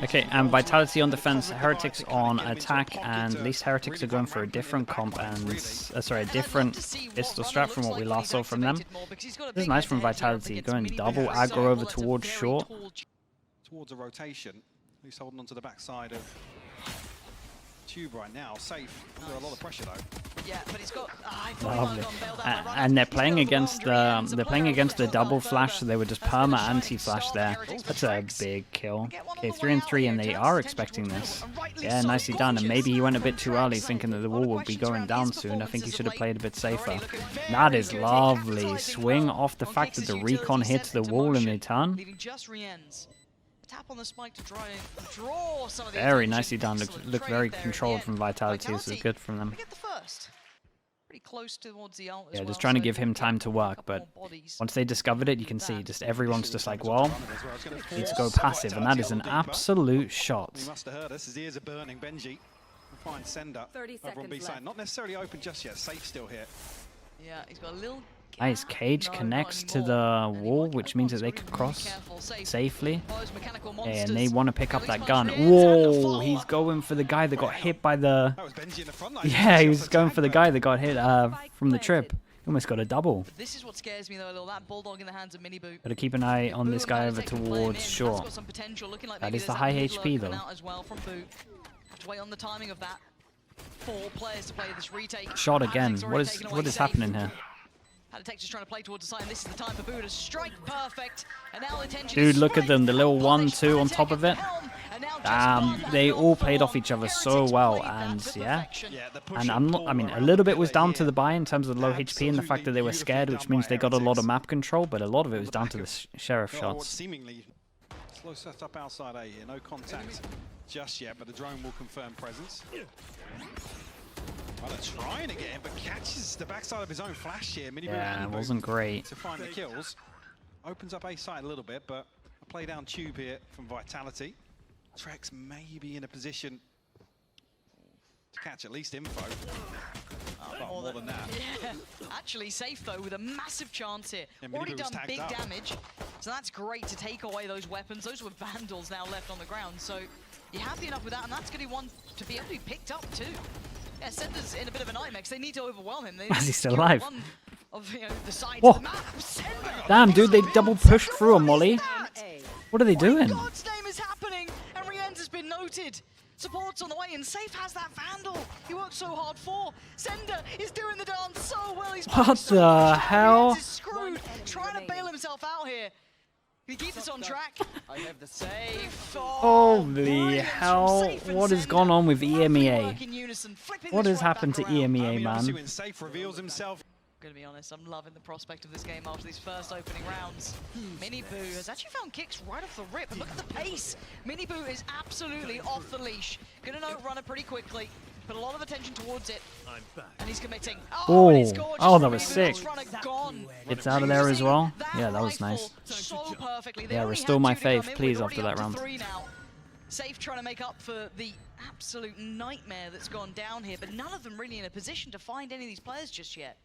Okay, and Vitality on defense, Heretics on attack, and at least Heretics are going for a different comp and, sorry, a different pistol strap from what we last saw from them. This is nice from Vitality, going double aggro over towards short. Towards a rotation, who's holding onto the backside of Tube right now, safe under a lot of pressure though. Yeah, but he's got lovely. And they're playing against the double flash, so they were just perma anti-flash there. That's a big kill. Okay, 3 and 3, and they are expecting this. Yeah, nicely done. And maybe he went a bit too early, thinking that the wall would be going down soon. I think he should have played a bit safer. That is lovely. Swing off the fact that the recon hits the wall in the turn. Tap on the spike to try and draw some of the very nicely done. Look very controlled from Vitality. This is good from them. Pretty close towards the ult as yeah, well, just trying to so give him time to work, but once they discovered it, you can see just everyone's just like, well, need to go passive, and that is an absolute shot. He must have heard us. His ears are burning. Benji will find Sender over on B side. Not necessarily open just yet. Safe still here. Yeah, he's got a little. Nice, Cage connects to the wall, which means that they could cross safely. And they want to pick up that gun. Whoa, he's going for the guy that got hit by the... Yeah, he was going for the guy that got hit from the trip. He almost got a double. This is what scares me though, that bulldog in the hands of Miniboot. Gotta keep an eye on this guy over towards short. That is the high HP though. Wait on the timing of that. 4 players to play this retake. Shot again. What is happening here? Heretics is trying to play towards the side, and this is the time for Boo to strike perfect. And now attention. Dude, look at them, the little 1-2 on top of it. They all played off each other so well, and yeah. And I mean, a little bit was down to the buy in terms of low HP and the fact that they were scared, which means they got a lot of map control, but a lot of it was down to the sheriff shots. Seemingly slow setup outside A here, no contact just yet, but the drone will confirm presence. Well, they're trying to get him, but catches the backside of his own flash here. Yeah, it wasn't great. To find the kills. Opens up A side a little bit, but a play down tube here from Vitality. Trex may be in a position to catch at least info. More than that. Yeah. Actually safe though with a massive chance here. Already done big damage, so that's great to take away those weapons. Those were vandals now left on the ground, so you're happy enough with that, and that's going to be one to be able to be picked up too. Yeah, Sender's in a bit of an IMAX. They need to overwhelm him. Is he still alive? Of, the sides Whoa. of the map. Damn, dude, they double pushed through a molly. What are they doing? What in God's name is happening? And Rienz has been noted. Support's on the way, and Safe has that Vandal he worked so hard for. Sender is doing the dance so well. He's what the hell? He's screwed. Trying to bail himself out here. He keeps us on track. I have the Safe. Holy hell. What has gone on with EMEA? What has happened to EMEA, man? Safe reveals himself. I'm gonna be honest, I'm loving the prospect of this game after these first opening rounds. Miniboo has actually found kicks right off the rip, and look at the pace. Miniboo is absolutely off the leash. Gonna run it pretty quickly. Put a lot of attention towards it, and he's committing. Oh, oh, that was sick. It's out of there as well. Yeah, that was nice. So perfectly. Yeah, restore my faith, please, after that round. Safe trying to make up for the absolute nightmare that's gone down here, but none of them really in a position to find any of these players just yet.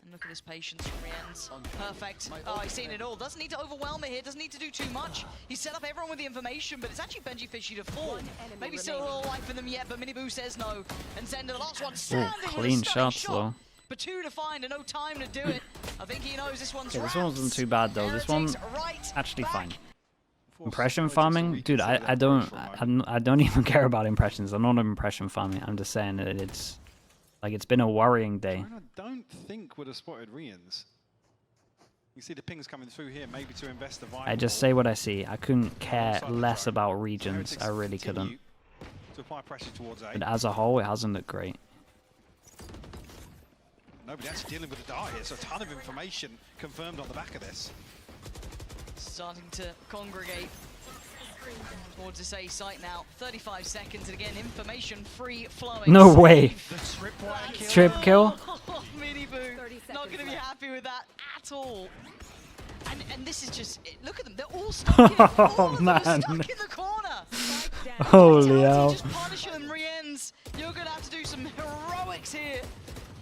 And look at his patience from Rienz. Perfect. Oh, he's seen it all. Doesn't need to overwhelm it here. Doesn't need to do too much. He's set up everyone with the information, but it's actually Benji Fishy to fall. Maybe still a little life for them yet, but Miniboo says no. And Sender, the last one, standing clean shots though. But 2 to find and no time to do it. I think he knows this one's okay, this one wasn't too bad though. This one actually fine. Impression farming, dude. I don't even care about impressions. I'm not impression farming. I'm just saying that it's. Like, it's been a worrying day. I don't think would have spotted Rienz. You see the pings coming through here, maybe to invest the vital. I just say what I see. I couldn't care less about regions. I really couldn't. To apply pressure towards A. But as a whole, it hasn't looked great. Nobody actually dealing with the dart here, so a ton of information confirmed on the back of this. Starting to congregate towards this A site now. 35 seconds, and again, information free flowing. No way. Trip kill. Oh, Miniboo, not going to be happy with that at all. And this is just, look at them, they're all stuck in, all of them are stuck in the corner. Holy hell. Just punish them, Rienz. You're going to have to do some heroics here.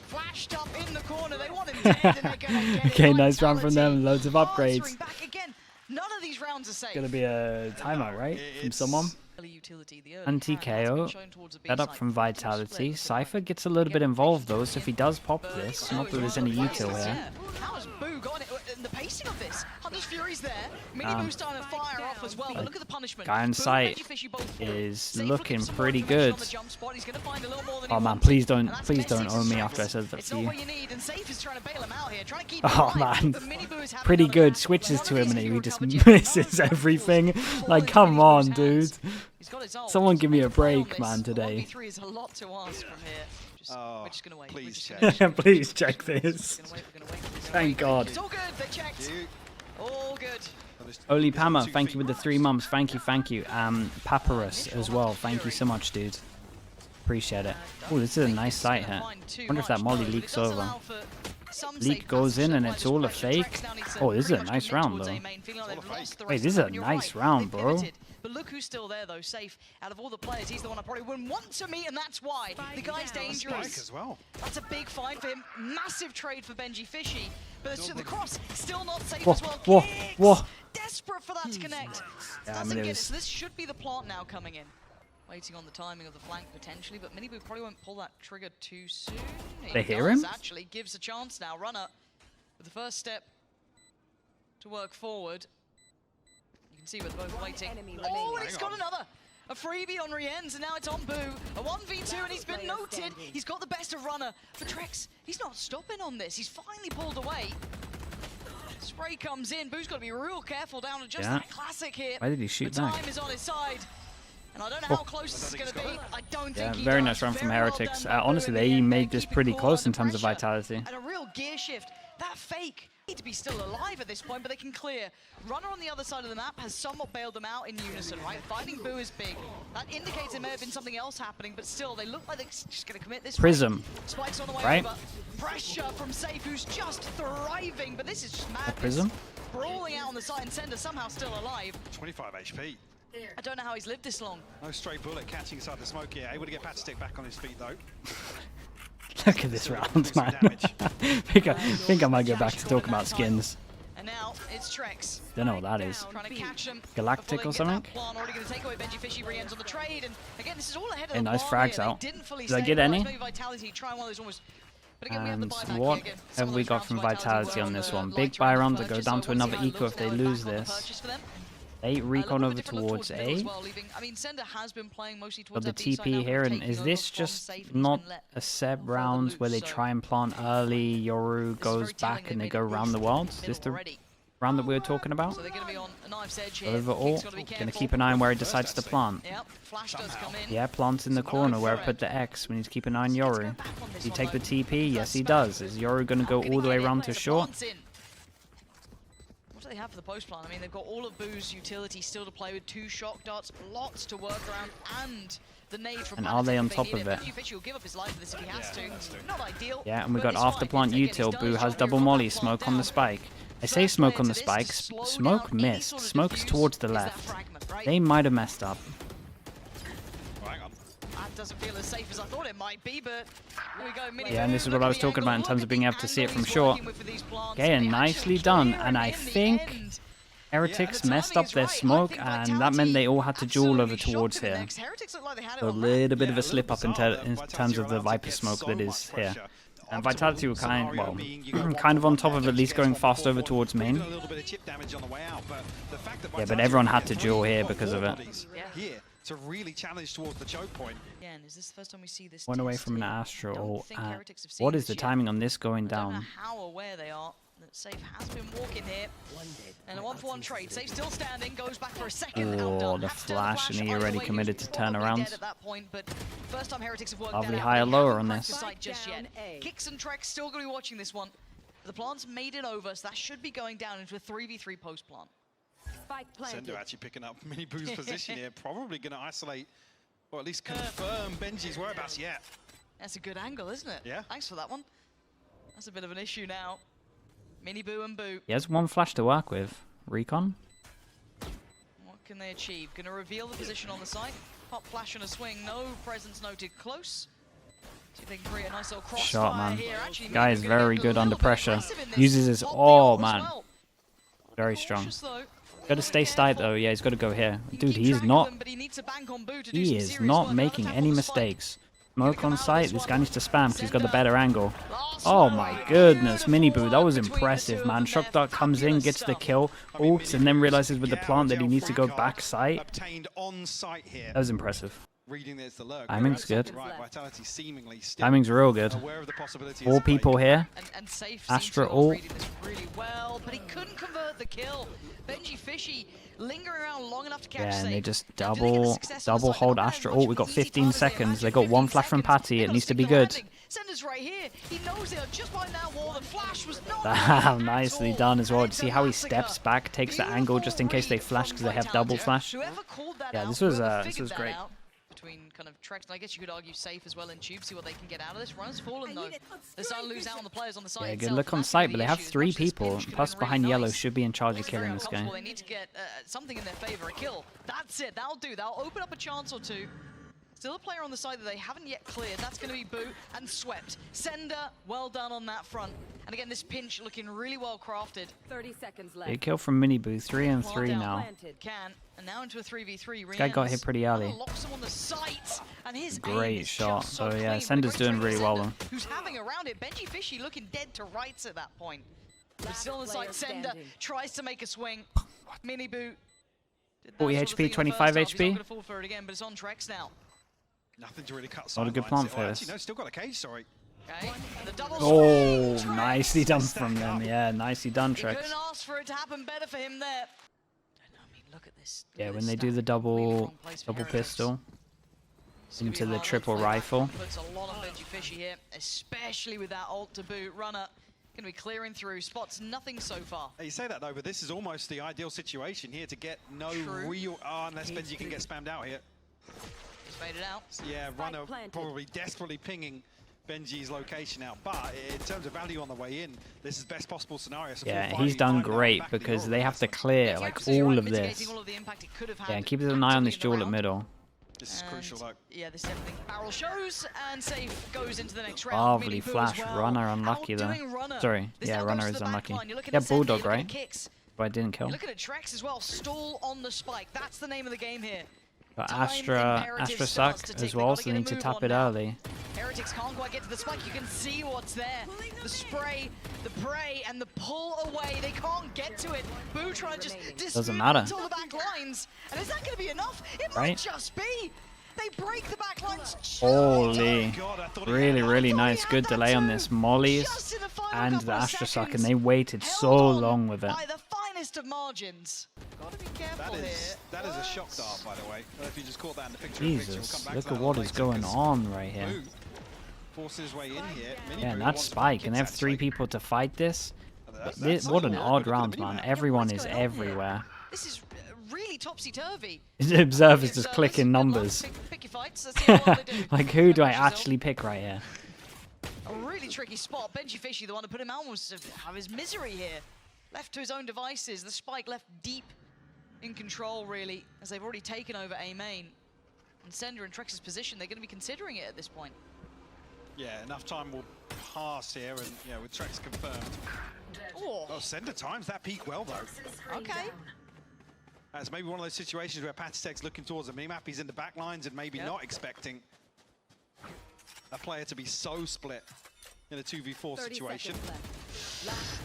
Flashed up in the corner, they want him dead, and they're going to get okay, nice round from them, loads of upgrades. None of these rounds are safe. Gonna be a timeout, right? From someone? utility. The early Anti-KO, set up from Vitality. Cypher gets a little bit involved though, so if he does pop this, not that there's any util here. How has Boo got it? And the pacing of this. Hunter's Fury's there. Mini Boo's starting to fire off as well, but look at the punishment. Guy on site is looking pretty good. Oh man, please don't own me after I said that to you. Oh man, pretty good. Switches to him and he just misses everything. Like, come on, dude. Someone give me a break, man, today. Please check. Please check this. Thank God. It's all good. They checked. All good. Oli Pama, thank you with the 3 months. Thank you. Papyrus as well. Thank you so much, dude. Appreciate it. Oh, this is a nice site here. Wonder if that molly leaks over. Leak goes in and it's all a fake. Oh, this is a nice round though. Wait, this is a nice round, bro. But look who's still there though, Safe. Out of all the players, he's the one I probably wouldn't want to meet, and that's why. The guy's dangerous. As well. That's a big find for him. Massive trade for Benji Fishy. But the cross still not safe as well. Whoa. Desperate for that to connect. Doesn't get it. So this should be the plant now coming in. Waiting on the timing of the flank potentially, but Miniboo probably won't pull that trigger too soon. They hear him? Actually gives a chance now. Runner with the first step to work forward. You can see we're both waiting. Oh, and he's got another. A freebie on Rienz, and now it's on Boo. A 1v2, and he's been noted. He's got the best of Runner. For Trex, he's not stopping on this. He's finally pulled away. Spray comes in. Boo's got to be real careful down to just that classic here. Why did he shoot the that? time is on his side. And I don't know how close this is going to be. I don't think he very does. nice run from Very well Heretics. done by Boo Honestly, in the they end. made this Keeping pretty cool close in under terms of pressure. vitality. And a real gear shift. That fake need to be still alive at this point, but they can clear. Runner on the other side of the map has somewhat bailed them out in unison, right? Fighting Boo is big. That indicates there may have been something else happening, but still, they look like they're just going to commit this. Prism. Spikes on the way right? over. Pressure from Safe, who's just thriving, but this is just madness. Prism? Brawling out on the side, and Sender somehow still alive. 25 HP. I don't know how he's lived this long. No stray bullet catching inside the smoke here. Able to get Patstick back on his feet though. Look at this round, man. think I might go back to talk about skins. And now it's Trex. Don't know what that is. Trying to catch him Galactic or something? Already going to take away Benji Fishy, re-ends on the trade, and again, this is all ahead of Hey, the nice plan frags here. out. They didn't fully Did I get stabilize. any? Maybe Vitality trying one of those almost. But again, we have the And buyback what here again. Some have of we those got rounds from Vitality Vitality were on this the one? light Big buy round to purchase, go so down to we'll see another how it eco if looks. they They're lose back on the this. purchase for them. 8 recon A over little bit different look towards the middle as A. well, leaving, I mean, Sender has been playing mostly Got towards the that B side now, TP here, and taking is over this from just Safe, and he's not been let a set further round loose, where they so try and plant early, Yoru this is goes very telling back and they they made go a around the push world? through Is the this the middle already. round that we were talking about? So they're going to be on a knife's edge here. Overall, Kick's gotta be gonna careful. keep an eye on where he decides to plant. Yep, Flash does come in. Yeah, plants in the corner where I put the X. We need to keep an eye on Yoru. Does he take the TP? Yes, he does. Is Yoru going to go all the way around to short? What do they have for the post plan? I mean, they've got all of Boo's utility still to play with, 2 shock darts, lots to work around, and the nade from And are they on top of it? Fishy will give up his life for this if he has to. Not ideal. Yeah, and we but got it's after fine. plant Again, he's util. done Boo his has job double here, molly. brought that plant Smoke on the down. spike. I say First smoke player on to the this spike. to slow Smoke down any missed. sort of Smoke's defuse towards the is that left. fragment, right? They might have messed up. Hang on. That doesn't feel as safe as I thought it might be, but here we go. Mini Yeah, and this is what I was talking about in terms of being able to see it from short. Okay, and nicely done. And I think Heretics messed up their smoke, and that meant they all had to duel over towards here. So a little bit of a slip up in terms of the Viper smoke that is here. And Vitality were kind of on top of at least going fast over towards main. Yeah, but everyone had to duel here because of it. To really challenge towards the choke point. Again, is this the first time we see this? Went away from an Astral. What is the timing on this going I don't know down? how aware they are that Safe has been walking here. And a 1-for-1 trade. Safe still standing, goes back for a second. Oh, Outdone. the Have to turn flash, and he either already way, committed was to probably turnarounds. dead at that point, but first time Heretics have worked Lovely that out. higher They lower haven't on cracked the this. site just yet. Kicks and Trek still going to be watching this one. The plant's made it over, so that should be going down into a 3v3 post plant. Sender actually picking up Mini Boo's position here. Probably going to isolate, or at least confirm Benji's whereabouts yet. That's a good angle, isn't it? Yeah. Thanks for that one. That's a bit of an issue now. Mini Boo and Boo. He has one flash to work with. Recon? What can they achieve? Gonna reveal the position on the site. Pop flash and a swing. No presence noted close. See if they can create a nice little crossfire Shot, man. here. Actually, Guy is Mini Boo gonna very be a good under little bit pressure. aggressive in this. Uses his... Top Oh, deal as man. well. Very strong. Cautious, though. Got to stay tight though. Yeah, he's got to go here. Dude, he's not. He is not making any mistakes. Smoke on site. This guy needs to spam because he's got the better angle. Oh my goodness, Miniboo, that was impressive, man. Shock Dart comes in, gets the kill, ults, and then realizes with the plant that he needs to go back site. That was impressive. Timing's good. Timing's real good. 4 people here. Astra ult. Really well, but he couldn't convert the kill. Benji Fishy lingering around long enough to catch Yeah, and they Safe. just double hold Astra ult. We got 15 seconds. They got 1 flash from Patty. It needs to be good. Sender's right here. He knows they are just behind that wall. The flash was not Damn, nicely done as well. Do you see how he steps back, takes the angle just in case they flash because they have double flash? Yeah, this was great. Between kind of Trex, and I guess you could argue Safe as well in Tube, see what they can get out of this. Runners fallen though. They're starting to lose out on the players on the side. Yeah, good look on site, but they have 3 people. Plus behind yellow should be in charge of killing this guy. They need to get something in their favor, a kill. That's it, that'll do. That'll open up a chance or 2. Still a player on the side that they haven't yet cleared. That's going to be Boo and Swept. Sender, well done on that front. And again, this pinch looking really well crafted. 30 seconds left. Big kill from Miniboo, 3 and 3 now. Can, and now into a 3v3. This guy got hit pretty early. Locks him on the sight, and his Great shot. So yeah, Sender's doing really well though. Who's having around it? Benji Fishy looking dead to rights at that point. But still on the side, Sender tries to make a swing. Miniboo. 40 HP, 25 HP. He's not going to fall for it again, but it's on Trex now. Nothing to really cut. Not a good plant for this. Actually, no, still got a cage, sorry. Okay, and the double Oh, swing. nicely done from them. Yeah, nicely done, He Trex. couldn't ask for it to happen better for him there. I mean, look at this. Yeah, when they do the double pistol into the triple rifle. Puts a lot on Benji Fishy here, especially with that ult to boot. Runner going to be clearing through. Spots nothing so far. You say that though, but this is almost the ideal situation here to get no real... unless Benji can get spammed out here. He's made it out. Yeah, Runner probably desperately pinging Benji's location out, but in terms of value on the way in, this is best possible scenario. So Yeah, he's done great because they have to clear like all of this. Yeah, keep an eye on this duel at middle. This is crucial though. Yeah, this is everything. Barrel shows and Safe goes into the next round. Lovely flash. Runner unlucky there. Sorry, yeah, Runner is unlucky. Yeah, Bulldog, right? But I didn't kill. Look at Trex as well. Stall on the spike. That's the name of the game here. But Astra suck as well, so they need to tap it early. Heretics can't quite get to the spike. You can see what's there. The spray, the prey, and the pull away. They can't get to it. Boo trying to just doesn't matter until the back lines. And is that going to be enough? It might just be. They break the back lines. Holy, really nice. Good delay on this Molly's and the Astra suck, and they waited so long with it. By the finest of margins. Gotta be careful here. That is a shock dart, by the way. I don't know if you just caught that in the picture. Jesus, look at what is going on right here. Forces his way in here. Yeah, and that's Spike, and they have 3 people to fight this. What an odd round, man. Everyone is everywhere. This is really topsy-turvy. The observer's just clicking numbers. Pick your fights. Let's see what they do. Like, who do I actually pick right here? A really tricky spot. Benji Fishy, the one to put him out, was to have his misery here. Left to his own devices. The Spike left deep in control, really, as they've already taken over A main. And Sender in Trex's position, they're going to be considering it at this point. Yeah, enough time will pass here, and yeah, with Trex confirmed. Oh, Sender times that peak well, though. okay. That's maybe one of those situations where Patitech's looking towards the minimap. He's in the back lines and maybe not expecting a player to be so split in a 2v4 situation.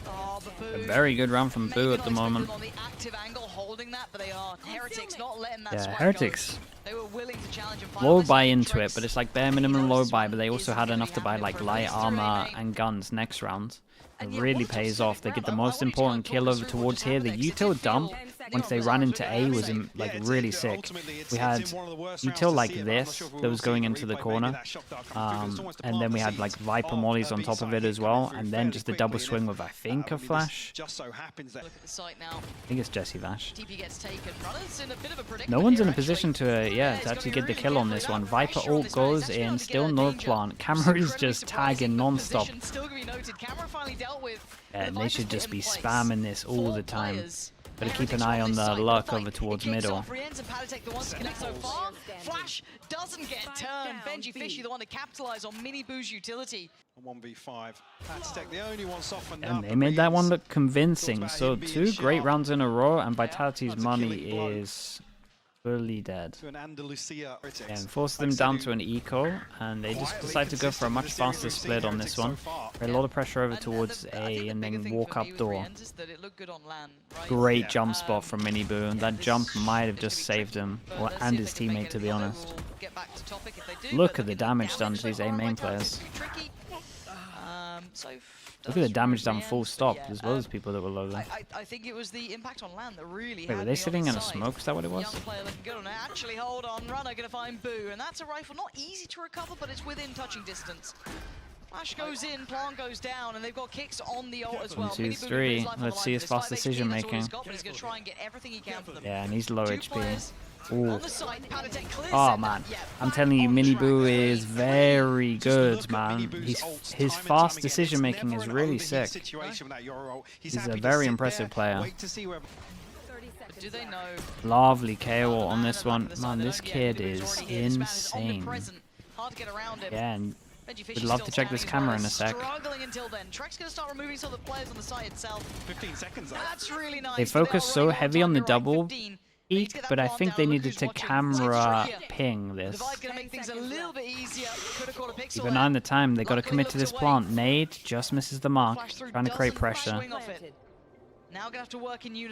Oh, A very good round from Boo at the moment. On the active angle, holding that, but they are Heretics not letting that Yeah, spike Heretics go. They were willing to challenge and fight. low buy into it, but it's like bare minimum low buy, but they also had enough to buy like light armor and guns next round. It really pays off. They get the most important kill over towards here. The util dump, once they ran into A, was like really sick. We had util like this that was going into the corner, and then we had like Viper mollies on top of it as well, and then just a double swing with I think a flash. Look at the site now. I think it's Jesse Vash. TP gets taken. Runners in a bit of a predicament No one's in a here, position to to actually get the kill on this one. Viper ult goes in, still no plant. Camera is just tagging non-stop. Yeah, and they should just be spamming this all the time. Gotta keep an eye on the luck over towards middle. Flash doesn't get turned. Benji Fishy, the one to capitalize on Mini Boo's utility. 1v5. Patitech, the only one softened And up. they made that one look convincing. So 2 great rounds in a row, and Vitality's money is fully dead. To an Andalusia Heretics. And forced them down to an eco, and they just decide to go for a much faster split on this one. A lot of pressure over towards A, and then walk up door. Great jump spot from Miniboo, and that jump might have just saved him, and his teammate, to be honest. Look at the damage done to these A main players. Look at the damage done full stop, as well as people that were low there. I think it was the impact on land that really. Wait, were they sitting in a smoke? Is that what it was? Actually, hold on. Runner gonna find Boo, and that's a rifle. Not easy to recover, but it's within touching distance. Flash goes in, Plant goes down, and they've got kicks on the ult as well. 1, 2, 3. Let's see his fast decision making. Yeah, and he's low HP. Ooh. Oh man, I'm telling you, Miniboo is very good, man. His fast decision making is really sick. He's a very impressive player. Lovely KO on this one. Man, this kid is insane. Yeah, and we'd love to check this camera in a sec. They focus so heavy on the double peak, but I think they needed to camera ping this. Keep an eye on the time. They got to commit to this plant. Nade just misses the mark, trying to create pressure.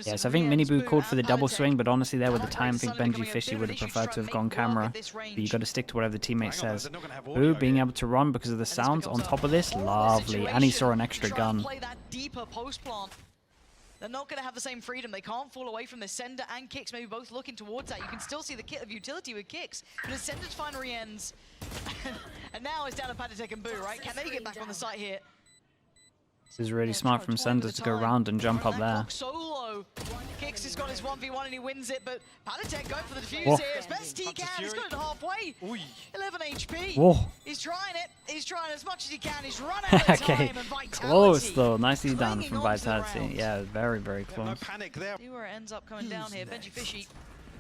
Yes, I think Miniboo called for the double swing, but honestly there with the time, I think Benji Fishy would have preferred to have gone camera. But you got to stick to whatever the teammate says. Boo being able to run because of the sounds on top of this, lovely. And he saw an extra gun. They're not going to have the same freedom. They can't fall away from the Sender and Kicks, maybe both looking towards that. You can still see the kit of utility with Kicks, but as Sender finally ends, and now it's down to Patitech and Boo, right? Can they get back on the site here? This is really smart from Sender to go around and jump up there. Solo. Kicks has got his 1v1 and he wins it, but Patitech going for the defuse here as best he can. He's got it halfway. 11 HP. Whoa. He's trying it. He's trying as much as he can. He's run out of time. Okay, close though. Nicely done from Vitality. Yeah, very, very close. No panic there. See where it ends up coming down here. Benji Fishy,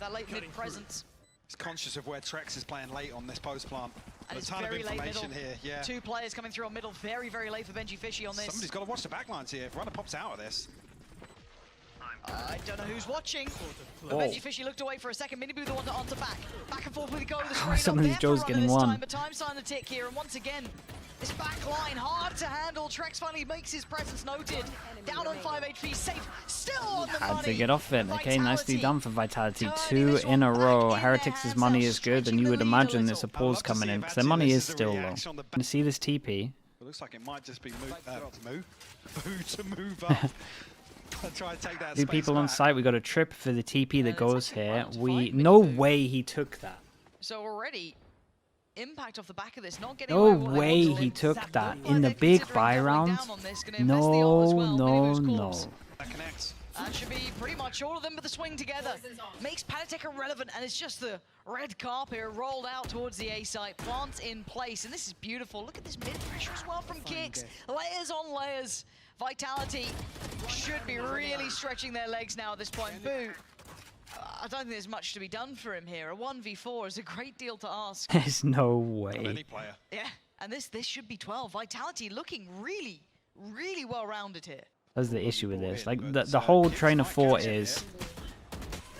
that late mid presence. He's conscious of where Trex is playing late on this post plant. And a ton of information here. Yeah. 2 players coming through on middle. Very, very late for Benji Fishy on this. Somebody's got to watch the backlines here. If Runner pops out of this. I don't know who's watching. But Benji Fishy looked away for a second. Miniboo the one to answer back. Back and forth with the go. Some of these Joes getting one. But time sign the tick here, and once again, this back line hard to handle. Trex finally makes his presence noted. Down on 5 HP, safe, still on the money. Had to get off it. Okay, nicely done for Vitality. 2 in a row. Heretics' money is good, and you would imagine there's a pause coming in, because their money is still low. You see this TP? It looks like it might just be Boo to move up. Try to take that 2 people on site. We got a trip for the TP that goes here. No way he took that. So already, impact off the back of this, not getting no way he took that in the big buy round. No. That should be pretty much all of them, but the swing together makes Patitech irrelevant, and it's just the red carpet rolled out towards the A site. Plants in place, and this is beautiful. Look at this mid pressure as well from Kicks. Layers on layers. Vitality should be really stretching their legs now at this point. Boo. I don't think there's much to be done for him here. A 1v4 is a great deal to ask. There's no way. Any player. Yeah, and this should be 12. Vitality looking really, really well-rounded here. That's the issue with this. Like, the whole train of thought is,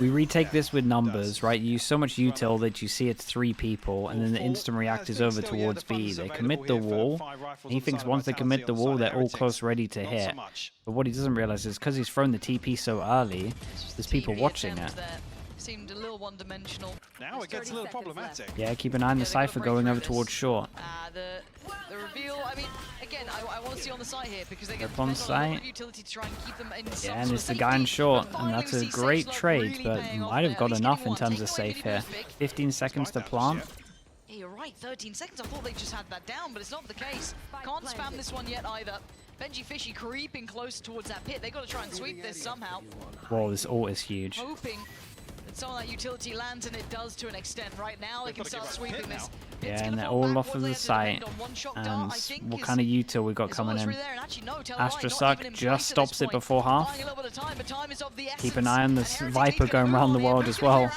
we retake this with numbers, right? You use so much util that you see it's 3 people, and then the instant react is over towards B. They commit the wall, and he thinks once they commit the wall, they're all close ready to hit. But what he doesn't realize is because he's thrown the TP so early, there's people watching it. Seemed a little one-dimensional. Now it gets a little problematic. Yeah, keep an eye on the Cypher going over towards short. The reveal, I mean, again, I want to see on the site here because they get on site. Utility to try and keep them in yeah, and it's the guy in short, and that's a great trade, but might have got enough in terms of safe here. 15 seconds to plant. Yeah, you're right, 13 seconds. I thought they just had that down, but it's not the case. Can't spam this one yet either. Benji Fishy creeping close towards that pit. They got to try and sweep this somehow. Whoa, this ult is huge. Hoping Some of that utility lands, and it does to an extent. Right now, they can start sweeping this. Yeah, and they're all off of the site. And what kind of util we got coming in? Astra Suck just stops it before half. Keep an eye on this Viper going around the world as well.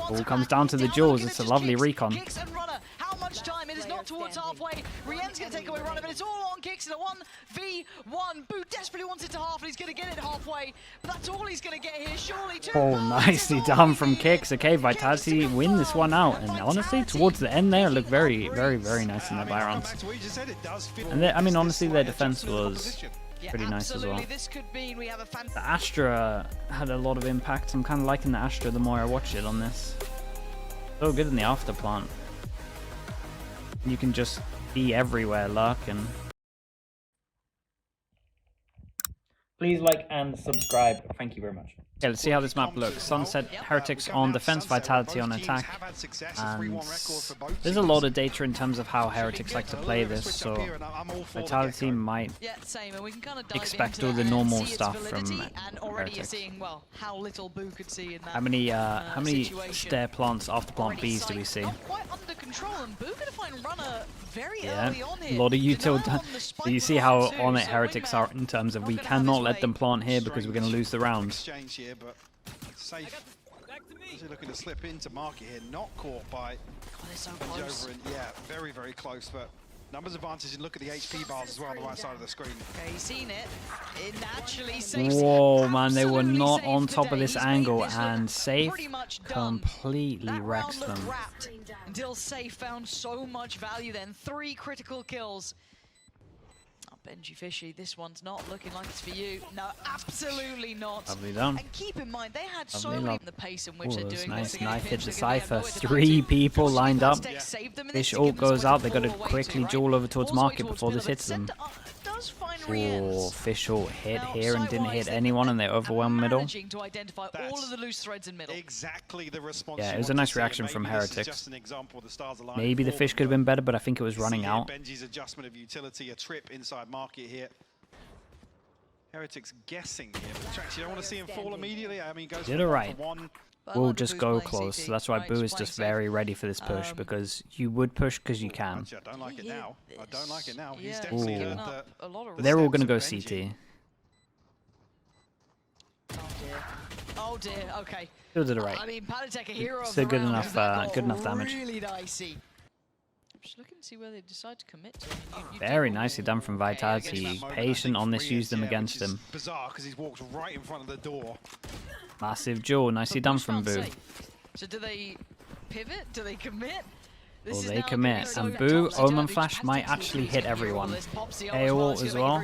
All comes down to the duels. It's a lovely recon. How much time? It is not towards halfway. Rien's going to take away Runner, but it's all on Kicks in a 1v1. Boo desperately wants it to half, and he's going to get it halfway. But that's all he's going to get here. Surely two. Oh, nicely done from Kicks. Okay, Vitality win this one out. And honestly, towards the end there, looked very, very, very nice in their Byrons. And I mean, honestly, their defense was pretty nice as well. The Astra had a lot of impact. I'm kind of liking the Astra the more I watch it on this. So good in the after plant. You can just be everywhere, lurk, and please like and subscribe. Thank you very much. Okay, let's see how this map looks. Sunset, Heretics on defense, Vitality on attack. And there's a lot of data in terms of how Heretics like to play this, so Vitality might expect all the normal stuff from Heretics. How many stair plants, after plant Bs do we see? Yeah, a lot of util. So you see how on it Heretics are in terms of we cannot let them plant here because we're going to lose the round. But safe. Looking to slip into market here, not caught by. God, they're so close. Yeah, very, very close. But numbers advantage, and look at the HP bars as well on the right side of the screen. Okay, he's seen it. It naturally saves. Whoa, man, they were not on top of this angle, and Safe completely wrecks them. Until Safe found so much value then. 3 critical kills. Benji Fishy, this one's not looking like it's for you. No, absolutely not. Lovely done. And keep in mind, they had so many in the pace in which they're doing nice. this. Knife hit the Cypher. 3 people lined up. Fish ult goes out. They got to quickly duel over towards market before this hits them. Oh, Fish ult hit here and didn't hit anyone, and they overwhelmed middle. Exactly the response. Yeah, it was a nice reaction from Heretics. Maybe the Fish could have been better, but I think it was running out. Benji's adjustment of utility, a trip inside market here. Heretics guessing here, but actually, you don't want to see him fall immediately. I mean, goes did it right. We'll just go close. So that's why Boo is just very ready for this push, because you would push because you can. I don't like it now. I don't like it now. He's definitely given they're all going to go CT. Oh dear, okay. Still did it right. I mean, Palitek, a hero of still good enough damage. Really dicey. Just looking to see where they decide to commit to. Very nicely done from Vitality. Patient on this, use them against him. Bizarre because he's walked right in front of the door. Massive duel, nicely done from Boo. So do they pivot? Do they commit? Well, they commit, and Boo, Omen Flash might actually hit everyone. AOL as well.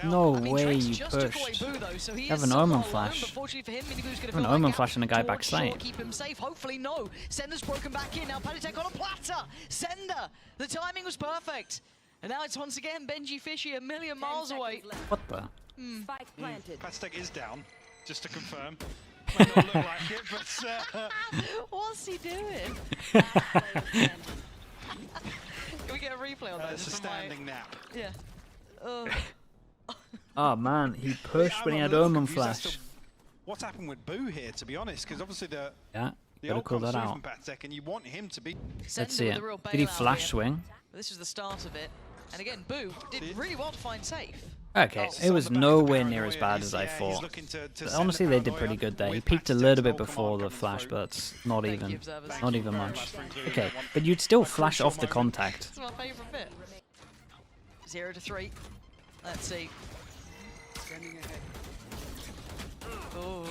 No way you pushed. You have an Omen Flash. You have an Omen Flash and a guy backside. Keep him safe. Hopefully no. Sender's broken back in. Now Palitek on a platter. Sender. The timing was perfect. And now it's once again Benji Fishy a million miles away. What the? Palitek is down, just to confirm. Might not look like it, but what's he doing? Can we get a replay on that? It's a standing nap. Yeah. Oh man, he pushed when he had Omen Flash. What's happened with Boo here, to be honest? Because obviously the gotta call that out. And you want him to be. Let's see it. Did he flash swing? This was the start of it. And again, Boo did really well to find Safe. Okay, it was nowhere near as bad as I thought. Honestly, they did pretty good there. He peaked a little bit before the flash, but it's not even much. Okay, but you'd still flash off the contact. That's my favorite bit. 0 to 3. Let's see. Oh,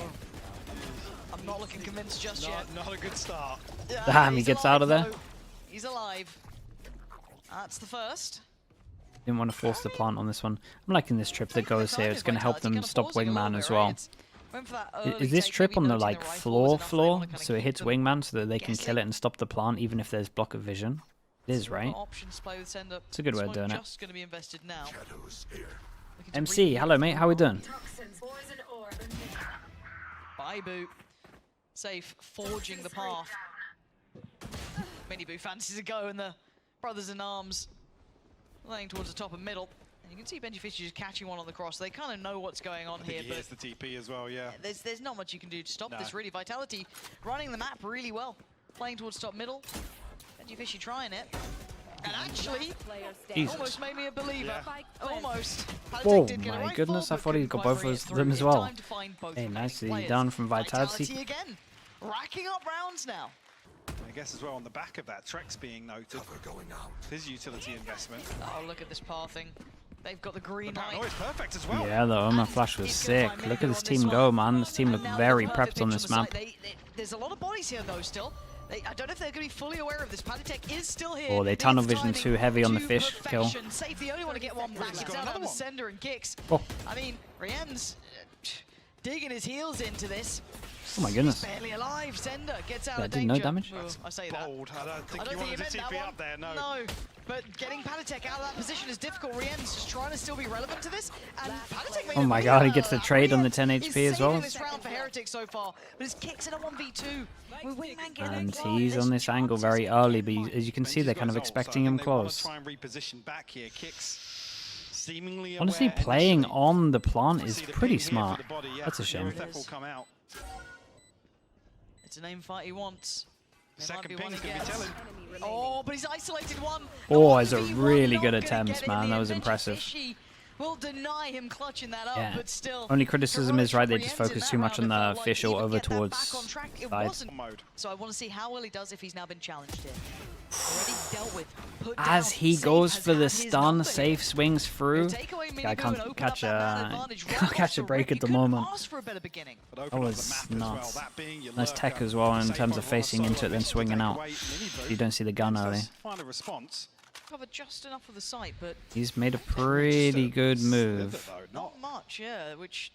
I'm not looking convinced just yet. Not a good start. Damn, he gets out of there. He's alive. That's the first. Didn't want to force the plant on this one. I'm liking this trip that goes here. It's going to help them stop Wingman as well. Is this trip on the like floor, so it hits Wingman so that they can kill it and stop the plant even if there's block of vision? It is, right? It's a good way of doing it. MC, hello mate, how we doing? Bye, Boo. Safe, forging the path. Mini Boo fancies a go, and the brothers in arms laying towards the top and middle. And you can see Benji Fisher just catching one on the cross. They kind of know what's going on here, He but hears the TP as well, yeah. there's not much you can do to stop this, really. Vitality running the map really well. Playing towards top middle. Benji Fisher trying it. And actually, almost made me a believer. Yeah. Almost. Oh my goodness, I thought he got both of them as well. Hey, nicely done from Vitality. Again, racking up rounds now. I guess as well on the back of that, Trex being noted. His utility investment. Oh, look at this pathing. They've got the green light. Oh, it's perfect as well. Yeah, the Omen flash was sick. Look at this team go, man. This team looked very prepped on this map. There's a lot of bodies here, though, still. I don't know if they're going to be fully aware of this. Palitek is still here. Oh, they tunnel vision too heavy on the fish kill. Safe, the only one to get one back. It's down on the sender and kicks. Oh. I mean, Rien's digging his heels into this. Oh my goodness. He's barely alive. Sender gets out That of did danger. no damage? Well, I say that. Bold. I don't think you wanted to TP up there, no. No, but getting Palitek out of that position is difficult. Rien's just trying to still be relevant to this. And Palitek oh my god, he gets the trade on the 10 HP as well. This round for Heretics so far, but his kicks in a 1v2. And he's on this angle very early, but as you can see, they're kind of expecting him close. Honestly, playing on the plant is pretty smart. That's a shame. It's a name fight he wants. Second ping's gonna be telling. Oh, but he's isolated one. Oh, it's a really good attempt, man. That was impressive. Will deny him clutching that up, but still. Only criticism is right, they just focus too much on the fish or over towards side. So I want to see how well he does if he's now been challenged here. Already dealt with. As he goes for the stun, Safe swings through. Yeah, I can't catch a break at the moment. That was nuts. Nice tech as well in terms of facing into it then swinging out. You don't see the gun early. Covered just enough of the site, but he's made a pretty good move. Not much, yeah. Which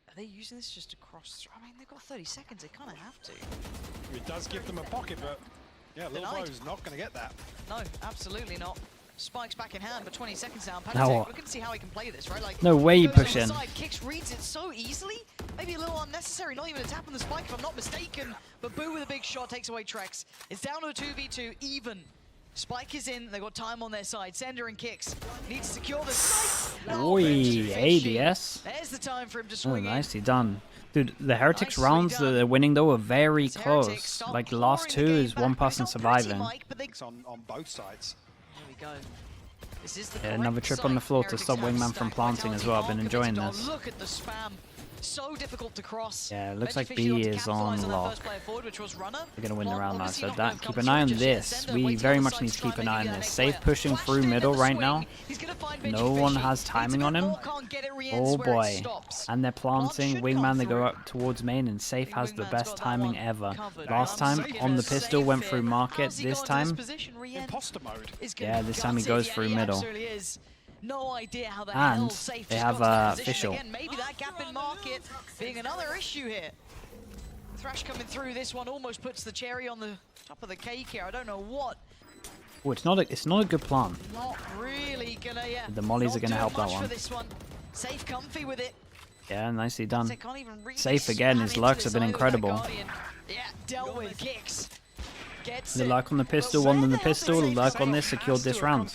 are they using this just to cross? I mean, they've got 30 seconds. They kind of have to. It does give them a pocket, but yeah, Lil Bo's not going to get that. No, absolutely not. Spike's back in hand, but 20 seconds down. Now what? We're going to see how he can play this, right? Like, no way you push in. Kicks reads it so easily. Maybe a little unnecessary. Not even a tap on the spike, if I'm not mistaken. But Boo with a big shot takes away Trex. It's down to a 2v2, even. Spike is in, they've got time on their side. Sender and kicks. Need to secure the site. Oi, ADS. There's the time for him to swing. Oh, nicely done. Dude, the Heretics rounds that they're winning though are very close. Like the last two is one person surviving. On both sides. There we go. This is the another trip on the floor to stop Wingman from planting as well. I've been enjoying this. Look at the spam. So difficult to cross. Yeah, it looks like B is on lock. We're going to win the round now, so that keep an eye on this. We very much need to keep an eye on this. Safe pushing through middle right now. No one has timing on him. Oh boy. And they're planting. Wingman, they go up towards main, and Safe has the best timing ever. Last time on the pistol went through market. This time, yeah, this time he goes through middle. No idea how the and hell Safe they have official. Again, maybe that gap in market being another issue here. Thrash coming through. This one almost puts the cherry on the top of the cake here. I don't know what. Oh, it's not a good plan. Not really gonna. Yeah. The mollies are gonna help that one. For this one. Safe, comfy with it. Yeah, nicely done. Safe again. His lurks have been incredible. Yeah, dealt with kicks. The lurk on the pistol, one on the pistol. Lurk on this secured this round.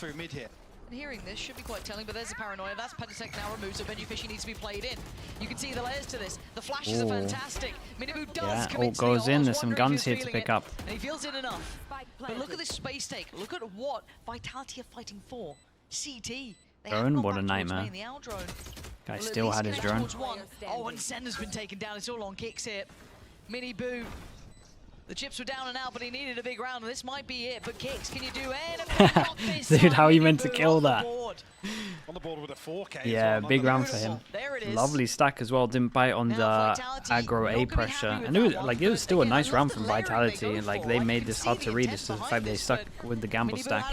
Hearing this should be quite telling, but there's a paranoia. That's Pentatek now removed, so Benji Fishy needs to be played in. You can see the layers to this. The flashes are fantastic. Miniboo does commit to goes in. There's some guns here to pick up. And he feels it enough. But look at this space take. Look at what Vitality are fighting for. CT. Drone, what a nightmare. Guy still had his drone. Oh, and Sender's been taken down. It's all on kicks here. Miniboo. The chips were down and out, but he needed a big round, and this might be it. But kicks, can you do anything? Dude, how are you meant to kill that? On the board with a 4K. Yeah, big round for him. Lovely stack as well. Didn't bite on the aggro A pressure, and it was still a nice round from Vitality. And like they made this hard to read. It's just the fact they stuck with the gamble stack.